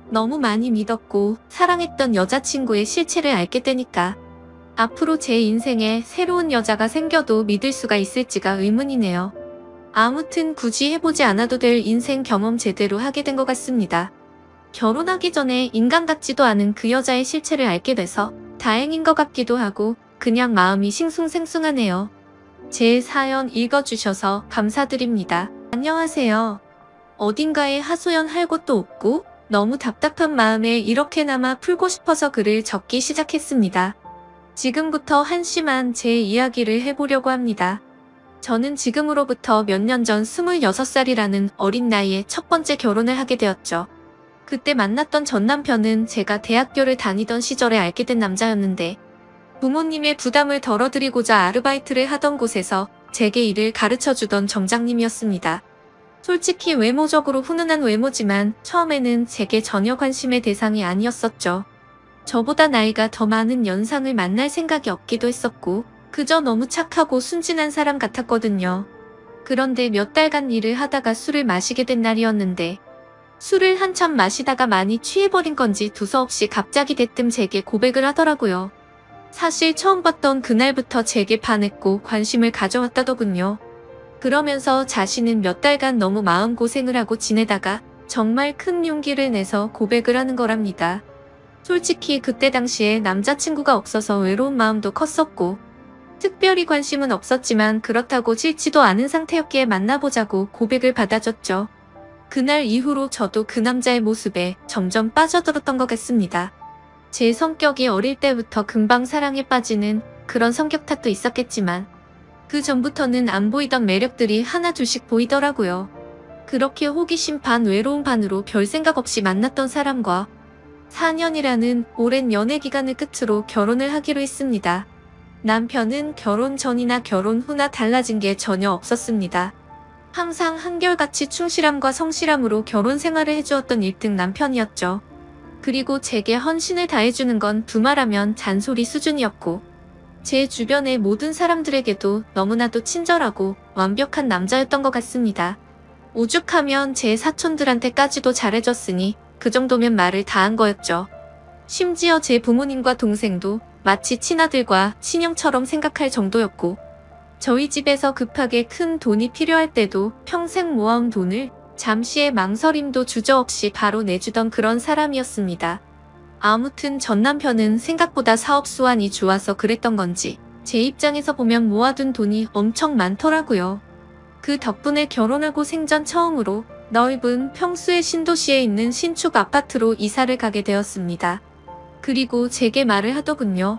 너무 많이 믿었고 사랑했던 여자친구의 실체를 알게 되니까 앞으로 제 인생에 새로운 여자가 생겨도 믿을 수가 있을지가 의문이네요. 아무튼 굳이 해보지 않아도 될 인생 경험 제대로 하게 된 것 같습니다. 결혼하기 전에 인간 같지도 않은 그 여자의 실체를 알게 돼서 다행인 것 같기도 하고 그냥 마음이 싱숭생숭하네요. 제 사연 읽어주셔서 감사드립니다. 안녕하세요. 어딘가에 하소연할 곳도 없고 너무 답답한 마음에 이렇게나마 풀고 싶어서 글을 적기 시작했습니다. 지금부터 한심한 제 이야기를 해보려고 합니다. 저는 지금으로부터 몇 년 전 26살이라는 어린 나이에 첫 번째 결혼을 하게 되었죠. 그때 만났던 전 남편은 제가 대학교를 다니던 시절에 알게 된 남자였는데 부모님의 부담을 덜어드리고자 아르바이트를 하던 곳에서 제게 일을 가르쳐주던 점장님이었습니다. 솔직히 외모적으로 훈훈한 외모지만 처음에는 제게 전혀 관심의 대상이 아니었었죠. 저보다 나이가 더 많은 연상을 만날 생각이 없기도 했었고 그저 너무 착하고 순진한 사람 같았거든요. 그런데 몇 달간 일을 하다가 술을 마시게 된 날이었는데 술을 한참 마시다가 많이 취해버린 건지 두서없이 갑자기 대뜸 제게 고백을 하더라고요. 사실 처음 봤던 그날부터 제게 반했고 관심을 가져왔다더군요. 그러면서 자신은 몇 달간 너무 마음고생을 하고 지내다가 정말 큰 용기를 내서 고백을 하는 거랍니다. 솔직히 그때 당시에 남자친구가 없어서 외로운 마음도 컸었고 특별히 관심은 없었지만 그렇다고 싫지도 않은 상태였기에 만나보자고 고백을 받아줬죠. 그날 이후로 저도 그 남자의 모습에 점점 빠져들었던 것 같습니다. 제 성격이 어릴 때부터 금방 사랑에 빠지는 그런 성격 탓도 있었겠지만 그 전부터는 안 보이던 매력들이 하나둘씩 보이더라고요. 그렇게 호기심 반 외로움 반으로 별 생각 없이 만났던 사람과 4년이라는 오랜 연애 기간을 끝으로 결혼을 하기로 했습니다. 남편은 결혼 전이나 결혼 후나 달라진 게 전혀 없었습니다. 항상 한결같이 충실함과 성실함으로 결혼 생활을 해주었던 1등 남편이었죠. 그리고 제게 헌신을 다해주는 건 두말하면 잔소리 수준이었고, 제 주변의 모든 사람들에게도 너무나도 친절하고 완벽한 남자였던 것 같습니다. 오죽하면 제 사촌들한테까지도 잘해줬으니 그 정도면 말을 다 한 거였죠. 심지어 제 부모님과 동생도 마치 친아들과 친형처럼 생각할 정도였고, 저희 집에서 급하게 큰 돈이 필요할 때도 평생 모아온 돈을 잠시의 망설임도 주저없이 바로 내주던 그런 사람이었습니다. 아무튼 전 남편은 생각보다 사업 수완이 좋아서 그랬던 건지 제 입장에서 보면 모아둔 돈이 엄청 많더라고요. 그 덕분에 결혼하고 생전 처음으로 넓은 평수의 신도시에 있는 신축 아파트로 이사를 가게 되었습니다. 그리고 제게 말을 하더군요.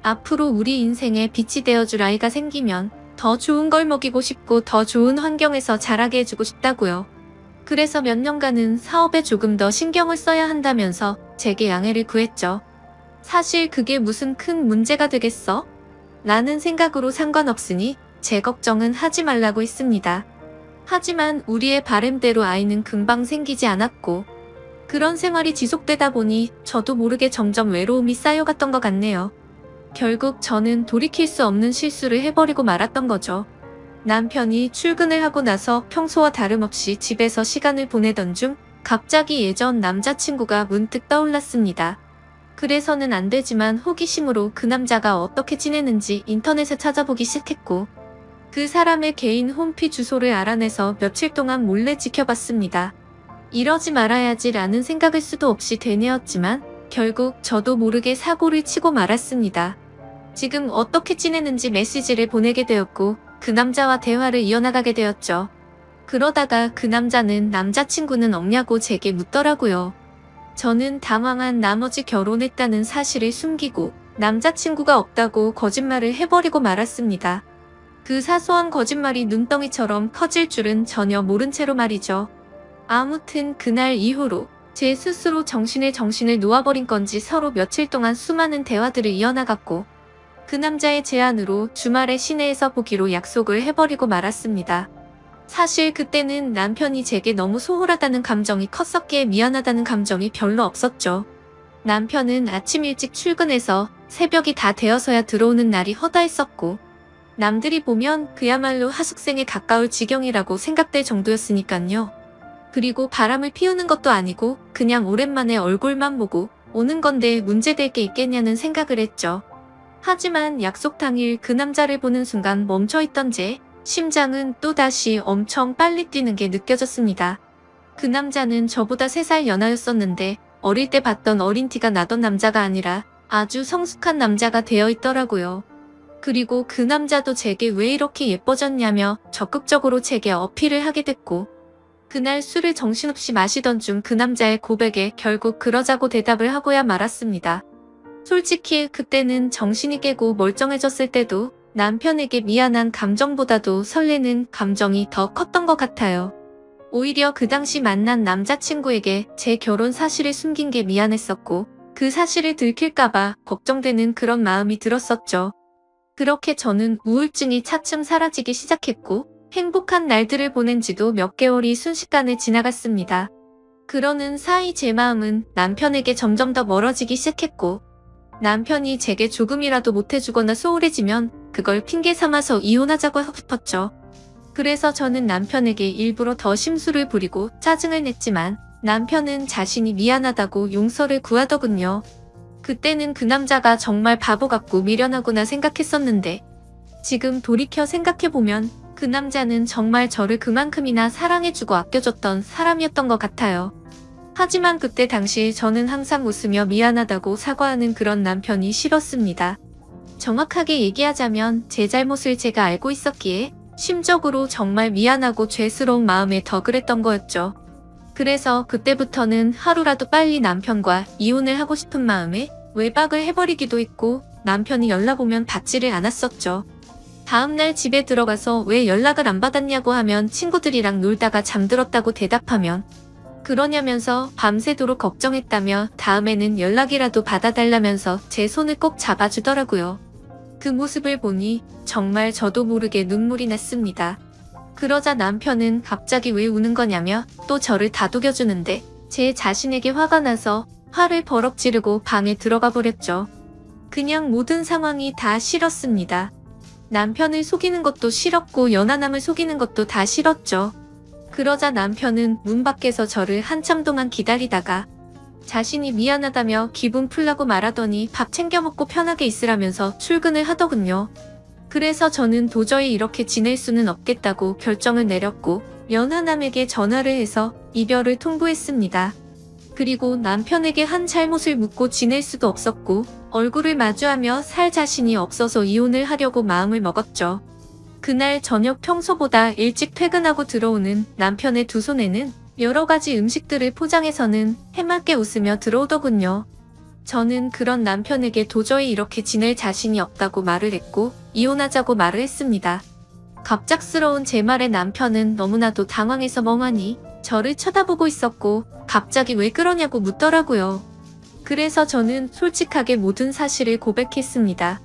앞으로 우리 인생에 빛이 되어줄 아이가 생기면 더 좋은 걸 먹이고 싶고 더 좋은 환경에서 자라게 해주고 싶다고요. 그래서 몇 년간은 사업에 조금 더 신경을 써야 한다면서 제게 양해를 구했죠. 사실 그게 무슨 큰 문제가 되겠어? 라는 생각으로 상관없으니 제 걱정은 하지 말라고 했습니다. 하지만 우리의 바램대로 아이는 금방 생기지 않았고, 그런 생활이 지속되다 보니 저도 모르게 점점 외로움이 쌓여갔던 것 같네요. 결국 저는 돌이킬 수 없는 실수를 해버리고 말았던 거죠. 남편이 출근을 하고 나서 평소와 다름없이 집에서 시간을 보내던 중 갑자기 예전 남자친구가 문득 떠올랐습니다. 그래서는 안 되지만 호기심으로 그 남자가 어떻게 지내는지 인터넷에 찾아보기 시작했고, 그 사람의 개인 홈피 주소를 알아내서 며칠 동안 몰래 지켜봤습니다. 이러지 말아야지 라는 생각을 수도 없이 되뇌었지만 결국 저도 모르게 사고를 치고 말았습니다. 지금 어떻게 지내는지 메시지를 보내게 되었고 그 남자와 대화를 이어나가게 되었죠. 그러다가 그 남자는 남자친구는 없냐고 제게 묻더라고요. 저는 당황한 나머지 결혼했다는 사실을 숨기고 남자친구가 없다고 거짓말을 해버리고 말았습니다. 그 사소한 거짓말이 눈덩이처럼 커질 줄은 전혀 모른 채로 말이죠. 아무튼 그날 이후로 제 스스로 정신을 놓아버린 건지 서로 며칠 동안 수많은 대화들을 이어나갔고, 그 남자의 제안으로 주말에 시내에서 보기로 약속을 해버리고 말았습니다. 사실 그때는 남편이 제게 너무 소홀하다는 감정이 컸었기에 미안하다는 감정이 별로 없었죠. 남편은 아침 일찍 출근해서 새벽이 다 되어서야 들어오는 날이 허다했었고, 남들이 보면 그야말로 하숙생에 가까울 지경이라고 생각될 정도였으니깐요. 그리고 바람을 피우는 것도 아니고 그냥 오랜만에 얼굴만 보고 오는 건데 문제될 게 있겠냐는 생각을 했죠. 하지만 약속 당일 그 남자를 보는 순간 멈춰있던 제 심장은 또다시 엄청 빨리 뛰는 게 느껴졌습니다. 그 남자는 저보다 3살 연하였었는데 어릴 때 봤던 어린 티가 나던 남자가 아니라 아주 성숙한 남자가 되어 있더라고요. 그리고 그 남자도 제게 왜 이렇게 예뻐졌냐며 적극적으로 제게 어필을 하게 됐고, 그날 술을 정신없이 마시던 중 그 남자의 고백에 결국 그러자고 대답을 하고야 말았습니다. 솔직히 그때는 정신이 깨고 멀쩡해졌을 때도 남편에게 미안한 감정보다도 설레는 감정이 더 컸던 것 같아요. 오히려 그 당시 만난 남자친구에게 제 결혼 사실을 숨긴 게 미안했었고, 그 사실을 들킬까봐 걱정되는 그런 마음이 들었었죠. 그렇게 저는 우울증이 차츰 사라지기 시작했고 행복한 날들을 보낸 지도 몇 개월이 순식간에 지나갔습니다. 그러는 사이 제 마음은 남편에게 점점 더 멀어지기 시작했고, 남편이 제게 조금이라도 못해주거나 소홀해지면 그걸 핑계 삼아서 이혼하자고 하고 싶었죠. 그래서 저는 남편에게 일부러 더 심술을 부리고 짜증을 냈지만 남편은 자신이 미안하다고 용서를 구하더군요. 그때는 그 남자가 정말 바보 같고 미련하구나 생각했었는데, 지금 돌이켜 생각해보면 그 남자는 정말 저를 그만큼이나 사랑해주고 아껴줬던 사람이었던 것 같아요. 하지만 그때 당시 저는 항상 웃으며 미안하다고 사과하는 그런 남편이 싫었습니다. 정확하게 얘기하자면 제 잘못을 제가 알고 있었기에 심적으로 정말 미안하고 죄스러운 마음에 더 그랬던 거였죠. 그래서 그때부터는 하루라도 빨리 남편과 이혼을 하고 싶은 마음에 외박을 해버리기도 했고 남편이 연락 오면 받지를 않았었죠. 다음날 집에 들어가서 왜 연락을 안 받았냐고 하면 친구들이랑 놀다가 잠들었다고 대답하면 그러냐면서 밤새도록 걱정했다며 다음에는 연락이라도 받아달라면서 제 손을 꼭 잡아주더라고요. 그 모습을 보니 정말 저도 모르게 눈물이 났습니다. 그러자 남편은 갑자기 왜 우는 거냐며 또 저를 다독여주는데 제 자신에게 화가 나서 화를 버럭 지르고 방에 들어가 버렸죠. 그냥 모든 상황이 다 싫었습니다. 남편을 속이는 것도 싫었고 연하남을 속이는 것도 다 싫었죠. 그러자 남편은 문 밖에서 저를 한참 동안 기다리다가 자신이 미안하다며 기분 풀라고 말하더니 밥 챙겨 먹고 편하게 있으라면서 출근을 하더군요. 그래서 저는 도저히 이렇게 지낼 수는 없겠다고 결정을 내렸고 연하남에게 전화를 해서 이별을 통보했습니다. 그리고 남편에게 한 잘못을 묻고 지낼 수도 없었고 얼굴을 마주하며 살 자신이 없어서 이혼을 하려고 마음을 먹었죠. 그날 저녁 평소보다 일찍 퇴근하고 들어오는 남편의 두 손에는 여러 가지 음식들을 포장해서는 해맑게 웃으며 들어오더군요. 저는 그런 남편에게 도저히 이렇게 지낼 자신이 없다고 말을 했고 이혼하자고 말을 했습니다. 갑작스러운 제 말에 남편은 너무나도 당황해서 멍하니 저를 쳐다보고 있었고 갑자기 왜 그러냐고 묻더라고요. 그래서 저는 솔직하게 모든 사실을 고백했습니다.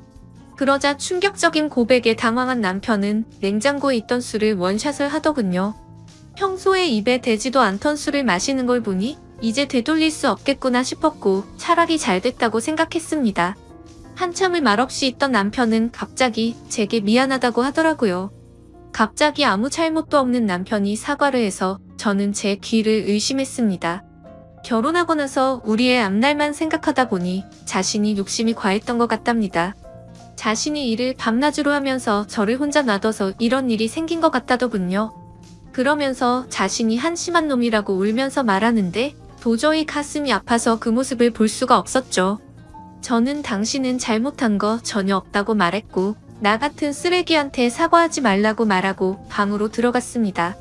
그러자 충격적인 고백에 당황한 남편은 냉장고에 있던 술을 원샷을 하더군요. 평소에 입에 대지도 않던 술을 마시는 걸 보니 이제 되돌릴 수 없겠구나 싶었고 차라리 잘 됐다고 생각했습니다. 한참을 말없이 있던 남편은 갑자기 제게 미안하다고 하더라고요. 갑자기 아무 잘못도 없는 남편이 사과를 해서 저는 제 귀를 의심했습니다. 결혼하고 나서 우리의 앞날만 생각하다 보니 자신이 욕심이 과했던 것 같답니다. 자신이 일을 밤낮으로 하면서 저를 혼자 놔둬서 이런 일이 생긴 것 같다더군요. 그러면서 자신이 한심한 놈이라고 울면서 말하는데 도저히 가슴이 아파서 그 모습을 볼 수가 없었죠. 저는 당신은 잘못한 거 전혀 없다고 말했고 나 같은 쓰레기한테 사과하지 말라고 말하고 방으로 들어갔습니다.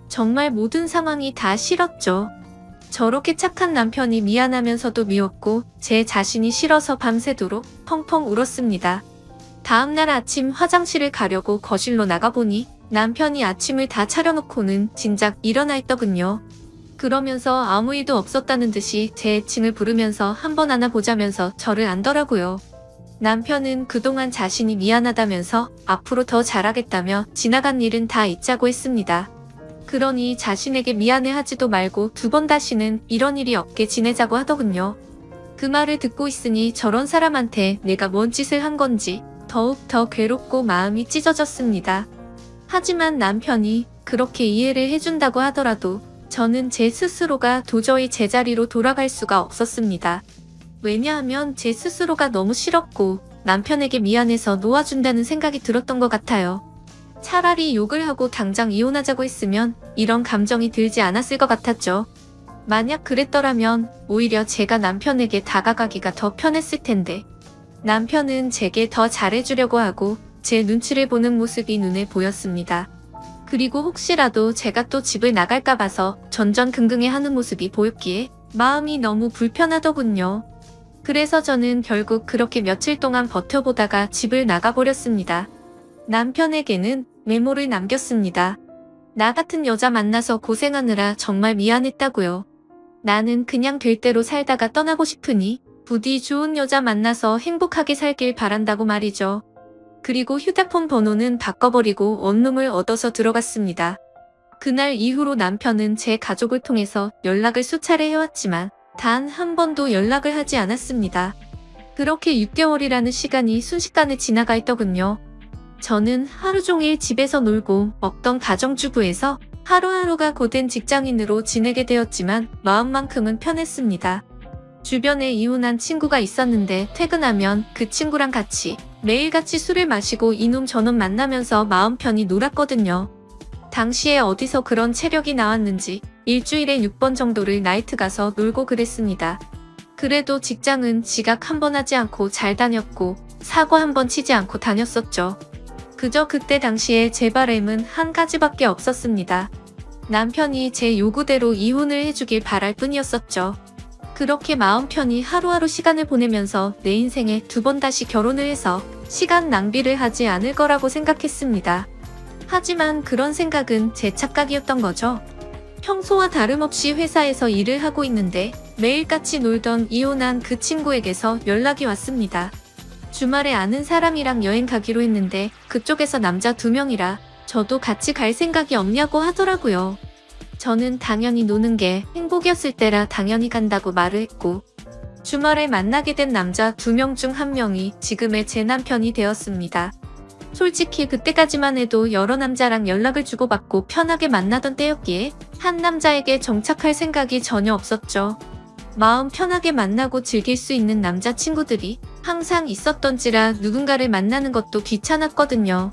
정말 모든 상황이 다 싫었죠. 저렇게 착한 남편이 미안하면서도 미웠고 제 자신이 싫어서 밤새도록 펑펑 울었습니다. 다음날 아침 화장실을 가려고 거실로 나가보니 남편이 아침을 다 차려놓고는 진작 일어나 있더군요. 그러면서 아무 일도 없었다는 듯이 제 애칭을 부르면서 한번 안아보자면서 저를 안더라고요. 남편은 그동안 자신이 미안하다면서 앞으로 더 잘하겠다며 지나간 일은 다 잊자고 했습니다. 그러니 자신에게 미안해하지도 말고 두 번 다시는 이런 일이 없게 지내자고 하더군요. 그 말을 듣고 있으니 저런 사람한테 내가 뭔 짓을 한 건지 더욱 더 괴롭고 마음이 찢어졌습니다. 하지만 남편이 그렇게 이해를 해준다고 하더라도 저는 제 스스로가 도저히 제자리로 돌아갈 수가 없었습니다. 왜냐하면 제 스스로가 너무 싫었고 남편에게 미안해서 놓아준다는 생각이 들었던 것 같아요. 차라리 욕을 하고 당장 이혼하자고 했으면 이런 감정이 들지 않았을 것 같았죠. 만약 그랬더라면 오히려 제가 남편에게 다가가기가 더 편했을 텐데 남편은 제게 더 잘해주려고 하고 제 눈치를 보는 모습이 눈에 보였습니다. 그리고 혹시라도 제가 또 집을 나갈까 봐서 전전긍긍해하는 모습이 보였기에 마음이 너무 불편하더군요. 그래서 저는 결국 그렇게 며칠 동안 버텨보다가 집을 나가버렸습니다. 남편에게는 메모를 남겼습니다. 나 같은 여자 만나서 고생하느라 정말 미안했다고요. 나는 그냥 될 대로 살다가 떠나고 싶으니 부디 좋은 여자 만나서 행복하게 살길 바란다고 말이죠. 그리고 휴대폰 번호는 바꿔버리고 원룸을 얻어서 들어갔습니다. 그날 이후로 남편은 제 가족을 통해서 연락을 수차례 해왔지만 단 한 번도 연락을 하지 않았습니다. 그렇게 6개월이라는 시간이 순식간에 지나가 있더군요. 저는 하루 종일 집에서 놀고 먹던 가정주부에서 하루하루가 고된 직장인으로 지내게 되었지만 마음만큼은 편했습니다. 주변에 이혼한 친구가 있었는데 퇴근하면 그 친구랑 같이 매일같이 술을 마시고 이놈 저놈 만나면서 마음 편히 놀았거든요. 당시에 어디서 그런 체력이 나왔는지 일주일에 6번 정도를 나이트 가서 놀고 그랬습니다. 그래도 직장은 지각 한 번 하지 않고 잘 다녔고 사고 한 번 치지 않고 다녔었죠. 그저 그때 당시에 제 바람은 한 가지밖에 없었습니다. 남편이 제 요구대로 이혼을 해주길 바랄 뿐이었었죠. 그렇게 마음 편히 하루하루 시간을 보내면서 내 인생에 두 번 다시 결혼을 해서 시간 낭비를 하지 않을 거라고 생각했습니다. 하지만 그런 생각은 제 착각이었던 거죠. 평소와 다름없이 회사에서 일을 하고 있는데 매일 같이 놀던 이혼한 그 친구에게서 연락이 왔습니다. 주말에 아는 사람이랑 여행 가기로 했는데 그쪽에서 남자 2명이라 저도 같이 갈 생각이 없냐고 하더라고요. 저는 당연히 노는 게 행복이었을 때라 당연히 간다고 말을 했고, 주말에 만나게 된 남자 2명 중 1명이 지금의 제 남편이 되었습니다. 솔직히 그때까지만 해도 여러 남자랑 연락을 주고받고 편하게 만나던 때였기에 한 남자에게 정착할 생각이 전혀 없었죠. 마음 편하게 만나고 즐길 수 있는 남자친구들이 항상 있었던지라 누군가를 만나는 것도 귀찮았거든요.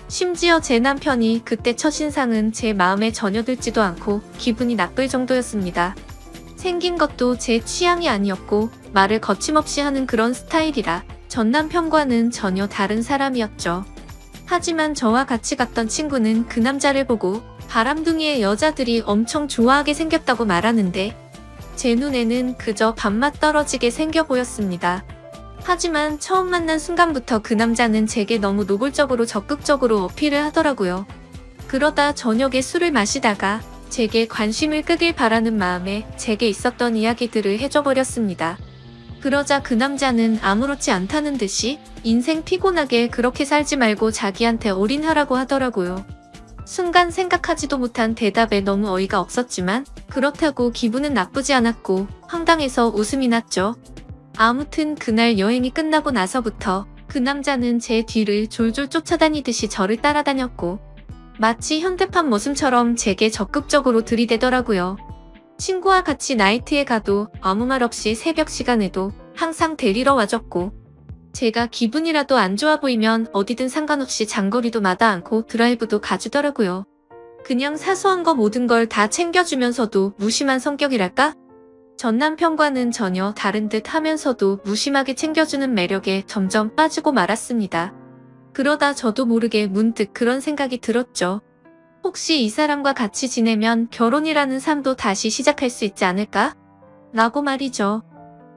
심지어 제 남편이 그때 첫인상은 제 마음에 전혀 들지도 않고 기분이 나쁠 정도였습니다. 생긴 것도 제 취향이 아니었고 말을 거침없이 하는 그런 스타일이라 전 남편과는 전혀 다른 사람이었죠. 하지만 저와 같이 갔던 친구는 그 남자를 보고 바람둥이의 여자들이 엄청 좋아하게 생겼다고 말하는데 제 눈에는 그저 밥맛 떨어지게 생겨 보였습니다. 하지만 처음 만난 순간부터 그 남자는 제게 너무 노골적으로 적극적으로 어필을 하더라고요. 그러다 저녁에 술을 마시다가 제게 관심을 끄길 바라는 마음에 제게 있었던 이야기들을 해줘버렸습니다. 그러자 그 남자는 아무렇지 않다는 듯이 인생 피곤하게 그렇게 살지 말고 자기한테 올인하라고 하더라고요. 순간 생각하지도 못한 대답에 너무 어이가 없었지만 그렇다고 기분은 나쁘지 않았고 황당해서 웃음이 났죠. 아무튼 그날 여행이 끝나고 나서부터 그 남자는 제 뒤를 졸졸 쫓아다니듯이 저를 따라다녔고 마치 현대판 머슴처럼 제게 적극적으로 들이대더라고요. 친구와 같이 나이트에 가도 아무 말 없이 새벽 시간에도 항상 데리러 와줬고 제가 기분이라도 안 좋아 보이면 어디든 상관없이 장거리도 마다 않고 드라이브도 가주더라고요. 그냥 사소한 거 모든 걸 다 챙겨주면서도 무심한 성격이랄까? 전 남편과는 전혀 다른 듯 하면서도 무심하게 챙겨주는 매력에 점점 빠지고 말았습니다. 그러다 저도 모르게 문득 그런 생각이 들었죠. 혹시 이 사람과 같이 지내면 결혼이라는 삶도 다시 시작할 수 있지 않을까? 라고 말이죠.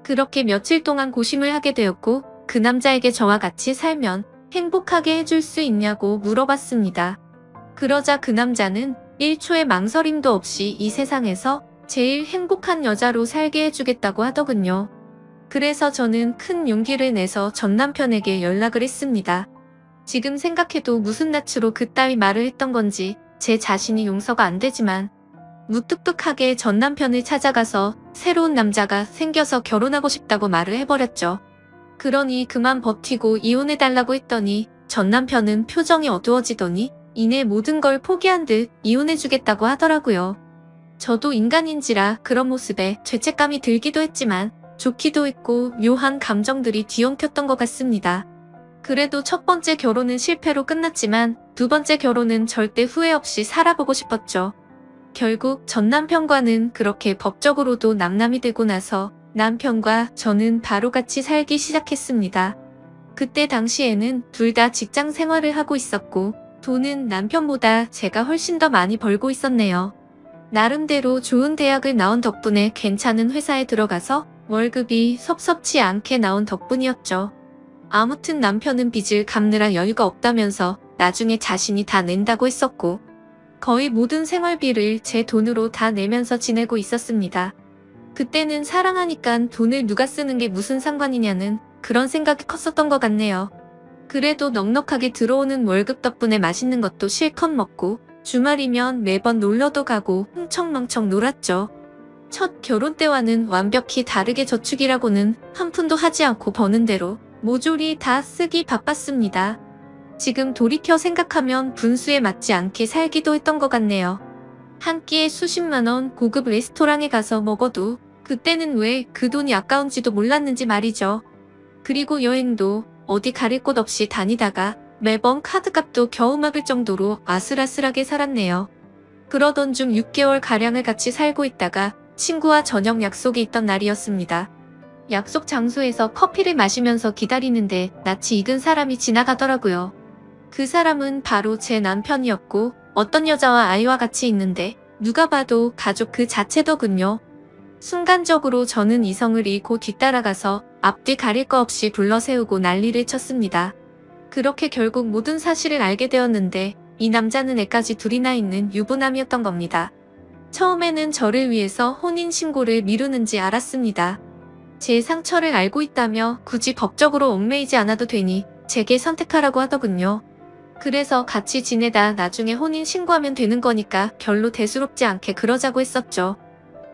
그렇게 며칠 동안 고심을 하게 되었고 그 남자에게 저와 같이 살면 행복하게 해줄 수 있냐고 물어봤습니다. 그러자 그 남자는 1초의 망설임도 없이 이 세상에서 제일 행복한 여자로 살게 해주겠다고 하더군요. 그래서 저는 큰 용기를 내서 전 남편에게 연락을 했습니다. 지금 생각해도 무슨 낯으로 그따위 말을 했던 건지 제 자신이 용서가 안 되지만 무뚝뚝하게 전 남편을 찾아가서 새로운 남자가 생겨서 결혼하고 싶다고 말을 해버렸죠. 그러니 그만 버티고 이혼해달라고 했더니 전 남편은 표정이 어두워지더니 이내 모든 걸 포기한 듯 이혼해주겠다고 하더라고요. 저도 인간인지라 그런 모습에 죄책감이 들기도 했지만 좋기도 했고 묘한 감정들이 뒤엉켰던 것 같습니다. 그래도 첫 번째 결혼은 실패로 끝났지만 두 번째 결혼은 절대 후회 없이 살아보고 싶었죠. 결국 전 남편과는 그렇게 법적으로도 남남이 되고 나서 남편과 저는 바로 같이 살기 시작했습니다. 그때 당시에는 둘 다 직장 생활을 하고 있었고 돈은 남편보다 제가 훨씬 더 많이 벌고 있었네요. 나름대로 좋은 대학을 나온 덕분에 괜찮은 회사에 들어가서 월급이 섭섭치 않게 나온 덕분이었죠. 아무튼 남편은 빚을 갚느라 여유가 없다면서 나중에 자신이 다 낸다고 했었고 거의 모든 생활비를 제 돈으로 다 내면서 지내고 있었습니다. 그때는 사랑하니까 돈을 누가 쓰는 게 무슨 상관이냐는 그런 생각이 컸었던 것 같네요. 그래도 넉넉하게 들어오는 월급 덕분에 맛있는 것도 실컷 먹고 주말이면 매번 놀러도 가고 흥청망청 놀았죠. 첫 결혼 때와는 완벽히 다르게 저축이라고는 한 푼도 하지 않고 버는 대로 모조리 다 쓰기 바빴습니다. 지금 돌이켜 생각하면 분수에 맞지 않게 살기도 했던 것 같네요. 한 끼에 수십만 원 고급 레스토랑에 가서 먹어도 그때는 왜 그 돈이 아까운지도 몰랐는지 말이죠. 그리고 여행도 어디 가릴 곳 없이 다니다가 매번 카드값도 겨우 막을 정도로 아슬아슬하게 살았네요. 그러던 중 6개월가량을 같이 살고 있다가 친구와 저녁 약속이 있던 날이었습니다. 약속 장소에서 커피를 마시면서 기다리는데 낯이 익은 사람이 지나가더라고요. 그 사람은 바로 제 남편이었고 어떤 여자와 아이와 같이 있는데 누가 봐도 가족 그 자체더군요. 순간적으로 저는 이성을 잃고 뒤따라가서 앞뒤 가릴 거 없이 불러세우고 난리를 쳤습니다. 그렇게 결국 모든 사실을 알게 되었는데 이 남자는 애까지 둘이나 있는 유부남이었던 겁니다. 처음에는 저를 위해서 혼인신고를 미루는지 알았습니다. 제 상처를 알고 있다며 굳이 법적으로 얽매이지 않아도 되니 제게 선택하라고 하더군요. 그래서 같이 지내다 나중에 혼인신고하면 되는 거니까 별로 대수롭지 않게 그러자고 했었죠.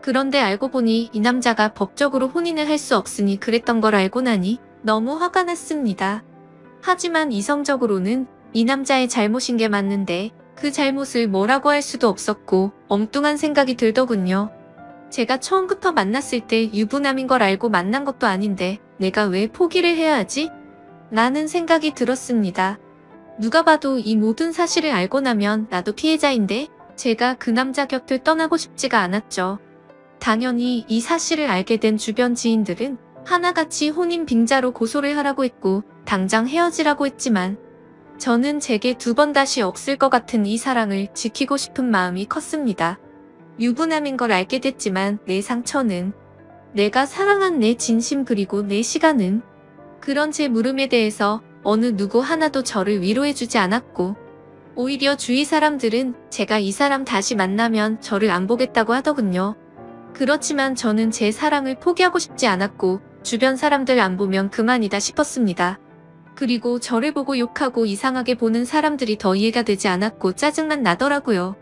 그런데 알고 보니 이 남자가 법적으로 혼인을 할 수 없으니 그랬던 걸 알고 나니 너무 화가 났습니다. 하지만 이성적으로는 이 남자의 잘못인 게 맞는데 그 잘못을 뭐라고 할 수도 없었고 엉뚱한 생각이 들더군요. 제가 처음부터 만났을 때 유부남인 걸 알고 만난 것도 아닌데 내가 왜 포기를 해야 하지? 라는 생각이 들었습니다. 누가 봐도 이 모든 사실을 알고 나면 나도 피해자인데 제가 그 남자 곁을 떠나고 싶지가 않았죠. 당연히 이 사실을 알게 된 주변 지인들은 하나같이 혼인 빙자로 고소를 하라고 했고 당장 헤어지라고 했지만 저는 제게 두 번 다시 없을 것 같은 이 사랑을 지키고 싶은 마음이 컸습니다. 유부남인 걸 알게 됐지만 내 상처는, 내가 사랑한 내 진심 그리고 내 시간은, 그런 제 물음에 대해서 어느 누구 하나도 저를 위로해주지 않았고 오히려 주위 사람들은 제가 이 사람 다시 만나면 저를 안 보겠다고 하더군요. 그렇지만 저는 제 사랑을 포기하고 싶지 않았고 주변 사람들 안 보면 그만이다 싶었습니다. 그리고 저를 보고 욕하고 이상하게 보는 사람들이 더 이해가 되지 않았고 짜증만 나더라고요.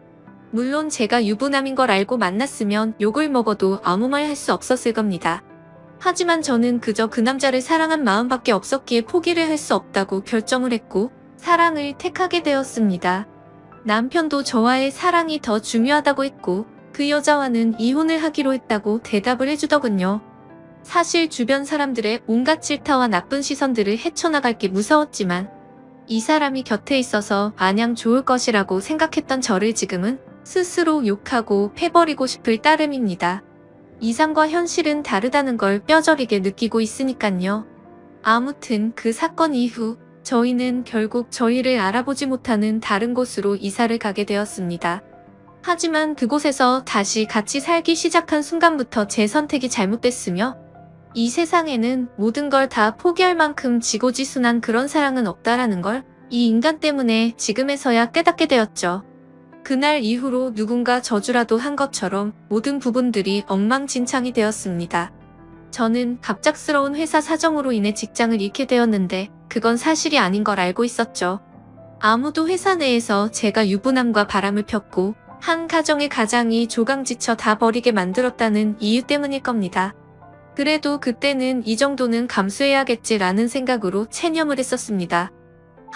물론 제가 유부남인 걸 알고 만났으면 욕을 먹어도 아무 말 할 수 없었을 겁니다. 하지만 저는 그저 그 남자를 사랑한 마음밖에 없었기에 포기를 할 수 없다고 결정을 했고 사랑을 택하게 되었습니다. 남편도 저와의 사랑이 더 중요하다고 했고 그 여자와는 이혼을 하기로 했다고 대답을 해주더군요. 사실 주변 사람들의 온갖 질타와 나쁜 시선들을 헤쳐나갈게 무서웠지만 이 사람이 곁에 있어서 마냥 좋을 것이라고 생각했던 저를 지금은 스스로 욕하고 패버리고 싶을 따름입니다. 이상과 현실은 다르다는 걸 뼈저리게 느끼고 있으니깐요. 아무튼 그 사건 이후 저희는 결국 저희를 알아보지 못하는 다른 곳으로 이사를 가게 되었습니다. 하지만 그곳에서 다시 같이 살기 시작한 순간부터 제 선택이 잘못됐으며 이 세상에는 모든 걸 다 포기할 만큼 지고지순한 그런 사랑은 없다라는 걸 이 인간 때문에 지금에서야 깨닫게 되었죠. 그날 이후로 누군가 저주라도 한 것처럼 모든 부분들이 엉망진창이 되었습니다. 저는 갑작스러운 회사 사정으로 인해 직장을 잃게 되었는데 그건 사실이 아닌 걸 알고 있었죠. 아무도 회사 내에서 제가 유부남과 바람을 폈고 한 가정의 가장이 조강지쳐 다 버리게 만들었다는 이유 때문일 겁니다. 그래도 그때는 이 정도는 감수해야겠지라는 생각으로 체념을 했었습니다.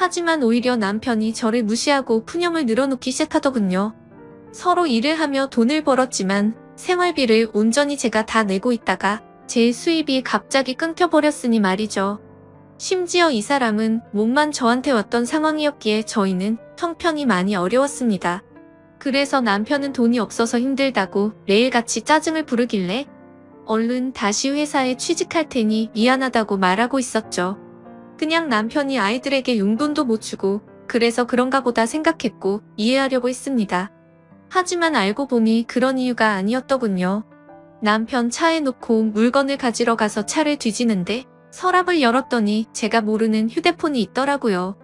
하지만 오히려 남편이 저를 무시하고 푸념을 늘어놓기 시작하더군요. 서로 일을 하며 돈을 벌었지만 생활비를 온전히 제가 다 내고 있다가 제 수입이 갑자기 끊겨버렸으니 말이죠. 심지어 이 사람은 몸만 저한테 왔던 상황이었기에 저희는 형편이 많이 어려웠습니다. 그래서 남편은 돈이 없어서 힘들다고 매일같이 짜증을 부르길래 얼른 다시 회사에 취직할 테니 미안하다고 말하고 있었죠. 그냥 남편이 아이들에게 용돈도 못 주고 그래서 그런가 보다 생각했고 이해하려고 했습니다. 하지만 알고 보니 그런 이유가 아니었더군요. 남편 차에 놓고 물건을 가지러 가서 차를 뒤지는데 서랍을 열었더니 제가 모르는 휴대폰이 있더라고요.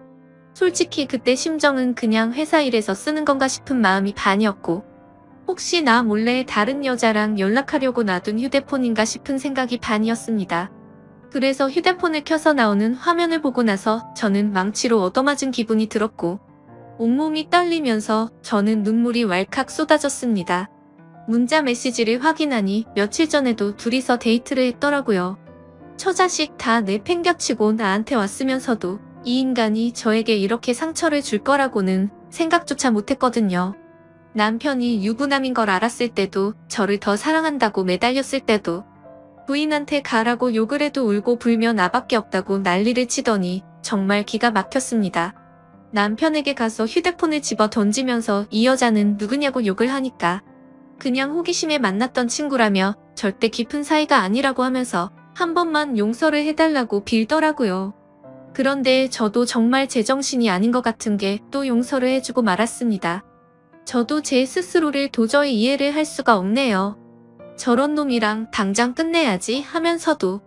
솔직히 그때 심정은 그냥 회사 일에서 쓰는 건가 싶은 마음이 반이었고 혹시 나 몰래 다른 여자랑 연락하려고 놔둔 휴대폰인가 싶은 생각이 반이었습니다. 그래서 휴대폰을 켜서 나오는 화면을 보고 나서 저는 망치로 얻어맞은 기분이 들었고 온몸이 떨리면서 저는 눈물이 왈칵 쏟아졌습니다. 문자 메시지를 확인하니 며칠 전에도 둘이서 데이트를 했더라고요. 처자식 다 내팽겨치고 나한테 왔으면서도 이 인간이 저에게 이렇게 상처를 줄 거라고는 생각조차 못했거든요. 남편이 유부남인 걸 알았을 때도 저를 더 사랑한다고 매달렸을 때도 부인한테 가라고 욕을 해도 울고 불며 나밖에 없다고 난리를 치더니 정말 기가 막혔습니다. 남편에게 가서 휴대폰을 집어 던지면서 이 여자는 누구냐고 욕을 하니까 그냥 호기심에 만났던 친구라며 절대 깊은 사이가 아니라고 하면서 한 번만 용서를 해달라고 빌더라고요. 그런데 저도 정말 제정신이 아닌 것 같은 게 또 용서를 해주고 말았습니다. 저도 제 스스로를 도저히 이해를 할 수가 없네요. 저런 놈이랑 당장 끝내야지 하면서도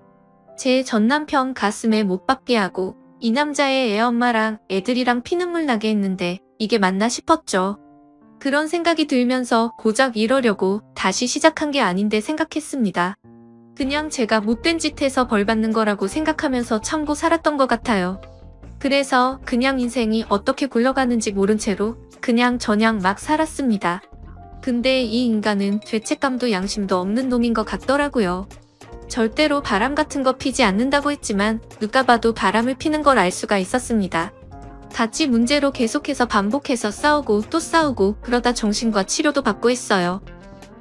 제 전남편 가슴에 못 박게 하고 이 남자의 애엄마랑 애들이랑 피눈물 나게 했는데 이게 맞나 싶었죠. 그런 생각이 들면서 고작 이러려고 다시 시작한 게 아닌데 생각했습니다. 그냥 제가 못된 짓 해서 벌 받는 거라고 생각하면서 참고 살았던 것 같아요. 그래서 그냥 인생이 어떻게 굴러가는지 모른 채로 그냥 저냥 막 살았습니다. 근데 이 인간은 죄책감도 양심도 없는 놈인 것 같더라고요. 절대로 바람 같은 거 피지 않는다고 했지만 누가 봐도 바람을 피는 걸 알 수가 있었습니다. 같이 문제로 계속해서 반복해서 싸우고 또 싸우고 그러다 정신과 치료도 받고 했어요.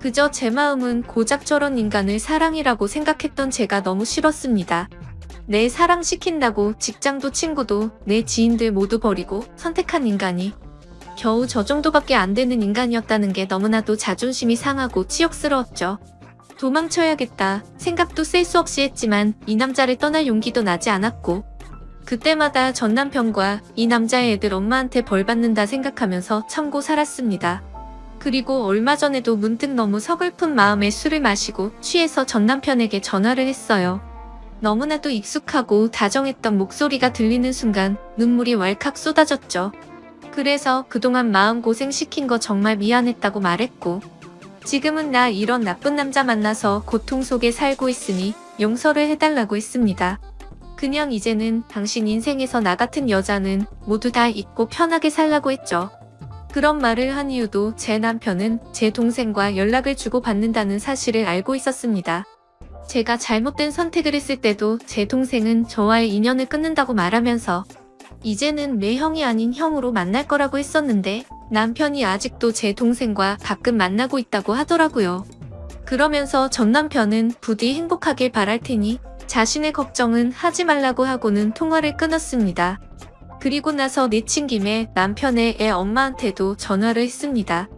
그저 제 마음은 고작 저런 인간을 사랑이라고 생각했던 제가 너무 싫었습니다. 내 사랑시킨다고 직장도 친구도 내 지인들 모두 버리고 선택한 인간이 겨우 저 정도밖에 안 되는 인간이었다는 게 너무나도 자존심이 상하고 치욕스러웠죠. 도망쳐야겠다 생각도 셀 수 없이 했지만 이 남자를 떠날 용기도 나지 않았고 그때마다 전 남편과 이 남자의 애들 엄마한테 벌 받는다 생각하면서 참고 살았습니다. 그리고 얼마 전에도 문득 너무 서글픈 마음에 술을 마시고 취해서 전 남편에게 전화를 했어요. 너무나도 익숙하고 다정했던 목소리가 들리는 순간 눈물이 왈칵 쏟아졌죠. 그래서 그동안 마음고생 시킨 거 정말 미안했다고 말했고 지금은 나 이런 나쁜 남자 만나서 고통 속에 살고 있으니 용서를 해달라고 했습니다. 그냥 이제는 당신 인생에서 나 같은 여자는 모두 다 잊고 편하게 살라고 했죠. 그런 말을 한 이유도 제 남편은 제 동생과 연락을 주고받는다는 사실을 알고 있었습니다. 제가 잘못된 선택을 했을 때도 제 동생은 저와의 인연을 끊는다고 말하면서 이제는 내 형이 아닌 형으로 만날 거라고 했었는데 남편이 아직도 제 동생과 가끔 만나고 있다고 하더라고요. 그러면서 전 남편은 부디 행복하길 바랄 테니 자신의 걱정은 하지 말라고 하고는 통화를 끊었습니다. 그리고 나서 내친 김에 남편의 애 엄마한테도 전화를 했습니다.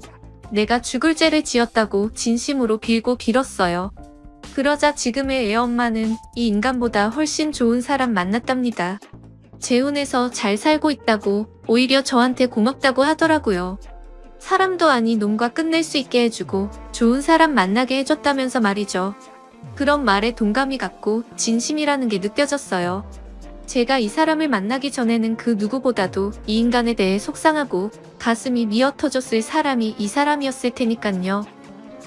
내가 죽을 죄를 지었다고 진심으로 빌고 빌었어요. 그러자 지금의 애 엄마는 이 인간보다 훨씬 좋은 사람 만났답니다. 재혼해서 잘 살고 있다고 오히려 저한테 고맙다고 하더라고요. 사람도 아닌 놈과 끝낼 수 있게 해주고 좋은 사람 만나게 해줬다면서 말이죠. 그런 말에 동감이 갔고 진심이라는 게 느껴졌어요. 제가 이 사람을 만나기 전에는 그 누구보다도 이 인간에 대해 속상하고 가슴이 미어 터졌을 사람이 이 사람이었을 테니깐요.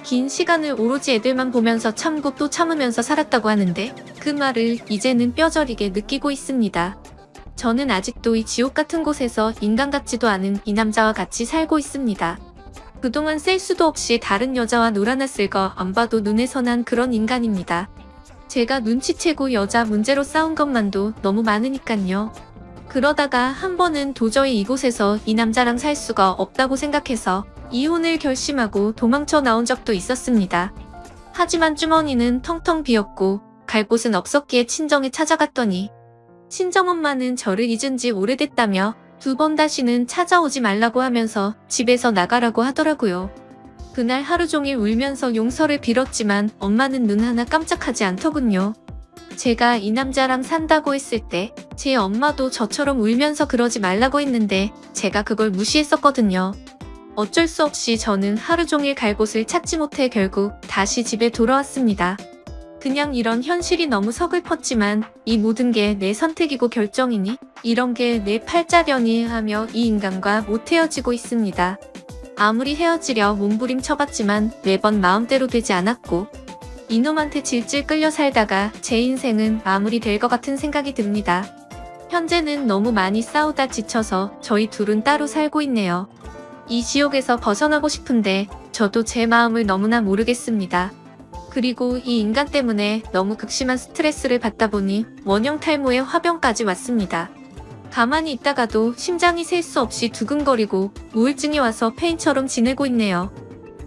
긴 시간을 오로지 애들만 보면서 참고 또 참으면서 살았다고 하는데 그 말을 이제는 뼈저리게 느끼고 있습니다. 저는 아직도 이 지옥 같은 곳에서 인간 같지도 않은 이 남자와 같이 살고 있습니다. 그동안 셀 수도 없이 다른 여자와 놀아났을 거 안 봐도 눈에 선한 그런 인간입니다. 제가 눈치채고 여자 문제로 싸운 것만도 너무 많으니깐요. 그러다가 한 번은 도저히 이곳에서 이 남자랑 살 수가 없다고 생각해서 이혼을 결심하고 도망쳐 나온 적도 있었습니다. 하지만 주머니는 텅텅 비었고 갈 곳은 없었기에 친정에 찾아갔더니 친정엄마는 저를 잊은 지 오래됐다며 2번 다시는 찾아오지 말라고 하면서 집에서 나가라고 하더라고요. 그날 하루 종일 울면서 용서를 빌었지만 엄마는 눈 하나 깜짝하지 않더군요. 제가 이 남자랑 산다고 했을 때 제 엄마도 저처럼 울면서 그러지 말라고 했는데 제가 그걸 무시했었거든요. 어쩔 수 없이 저는 하루 종일 갈 곳을 찾지 못해 결국 다시 집에 돌아왔습니다. 그냥 이런 현실이 너무 서글펐지만 이 모든 게 내 선택이고 결정이니 이런 게 내 팔자려니 하며 이 인간과 못 헤어지고 있습니다. 아무리 헤어지려 몸부림쳐봤지만 매번 마음대로 되지 않았고 이놈한테 질질 끌려 살다가 제 인생은 마무리될 것 같은 생각이 듭니다. 현재는 너무 많이 싸우다 지쳐서 저희 둘은 따로 살고 있네요. 이 지옥에서 벗어나고 싶은데 저도 제 마음을 너무나 모르겠습니다. 그리고 이 인간 때문에 너무 극심한 스트레스를 받다 보니 원형 탈모에 화병까지 왔습니다. 가만히 있다가도 심장이 셀 수 없이 두근거리고 우울증이 와서 페인처럼 지내고 있네요.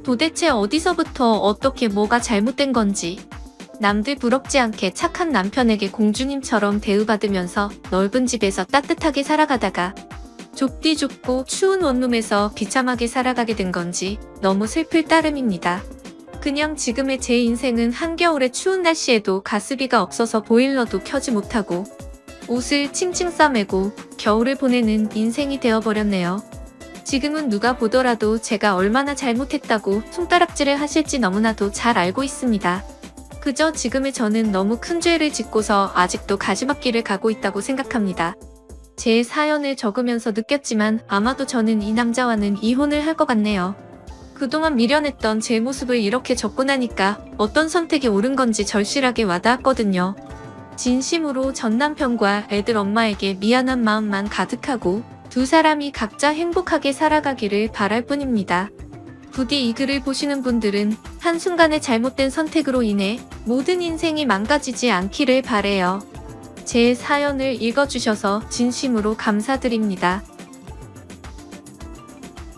도대체 어디서부터 어떻게 뭐가 잘못된 건지. 남들 부럽지 않게 착한 남편에게 공주님처럼 대우받으면서 넓은 집에서 따뜻하게 살아가다가 좁디 좁고 추운 원룸에서 비참하게 살아가게 된 건지 너무 슬플 따름입니다. 그냥 지금의 제 인생은 한겨울의 추운 날씨에도 가스비가 없어서 보일러도 켜지 못하고 옷을 칭칭 싸매고 겨울을 보내는 인생이 되어버렸네요. 지금은 누가 보더라도 제가 얼마나 잘못했다고 손가락질을 하실지 너무나도 잘 알고 있습니다. 그저 지금의 저는 너무 큰 죄를 짓고서 아직도 가지막길을 가고 있다고 생각합니다. 제 사연을 적으면서 느꼈지만 아마도 저는 이 남자와는 이혼을 할 것 같네요. 그동안 미련했던 제 모습을 이렇게 적고 나니까 어떤 선택이 옳은 건지 절실하게 와닿았거든요. 진심으로 전 남편과 애들 엄마에게 미안한 마음만 가득하고 두 사람이 각자 행복하게 살아가기를 바랄 뿐입니다. 부디 이 글을 보시는 분들은 한순간의 잘못된 선택으로 인해 모든 인생이 망가지지 않기를 바래요. 제 사연을 읽어주셔서 진심으로 감사드립니다.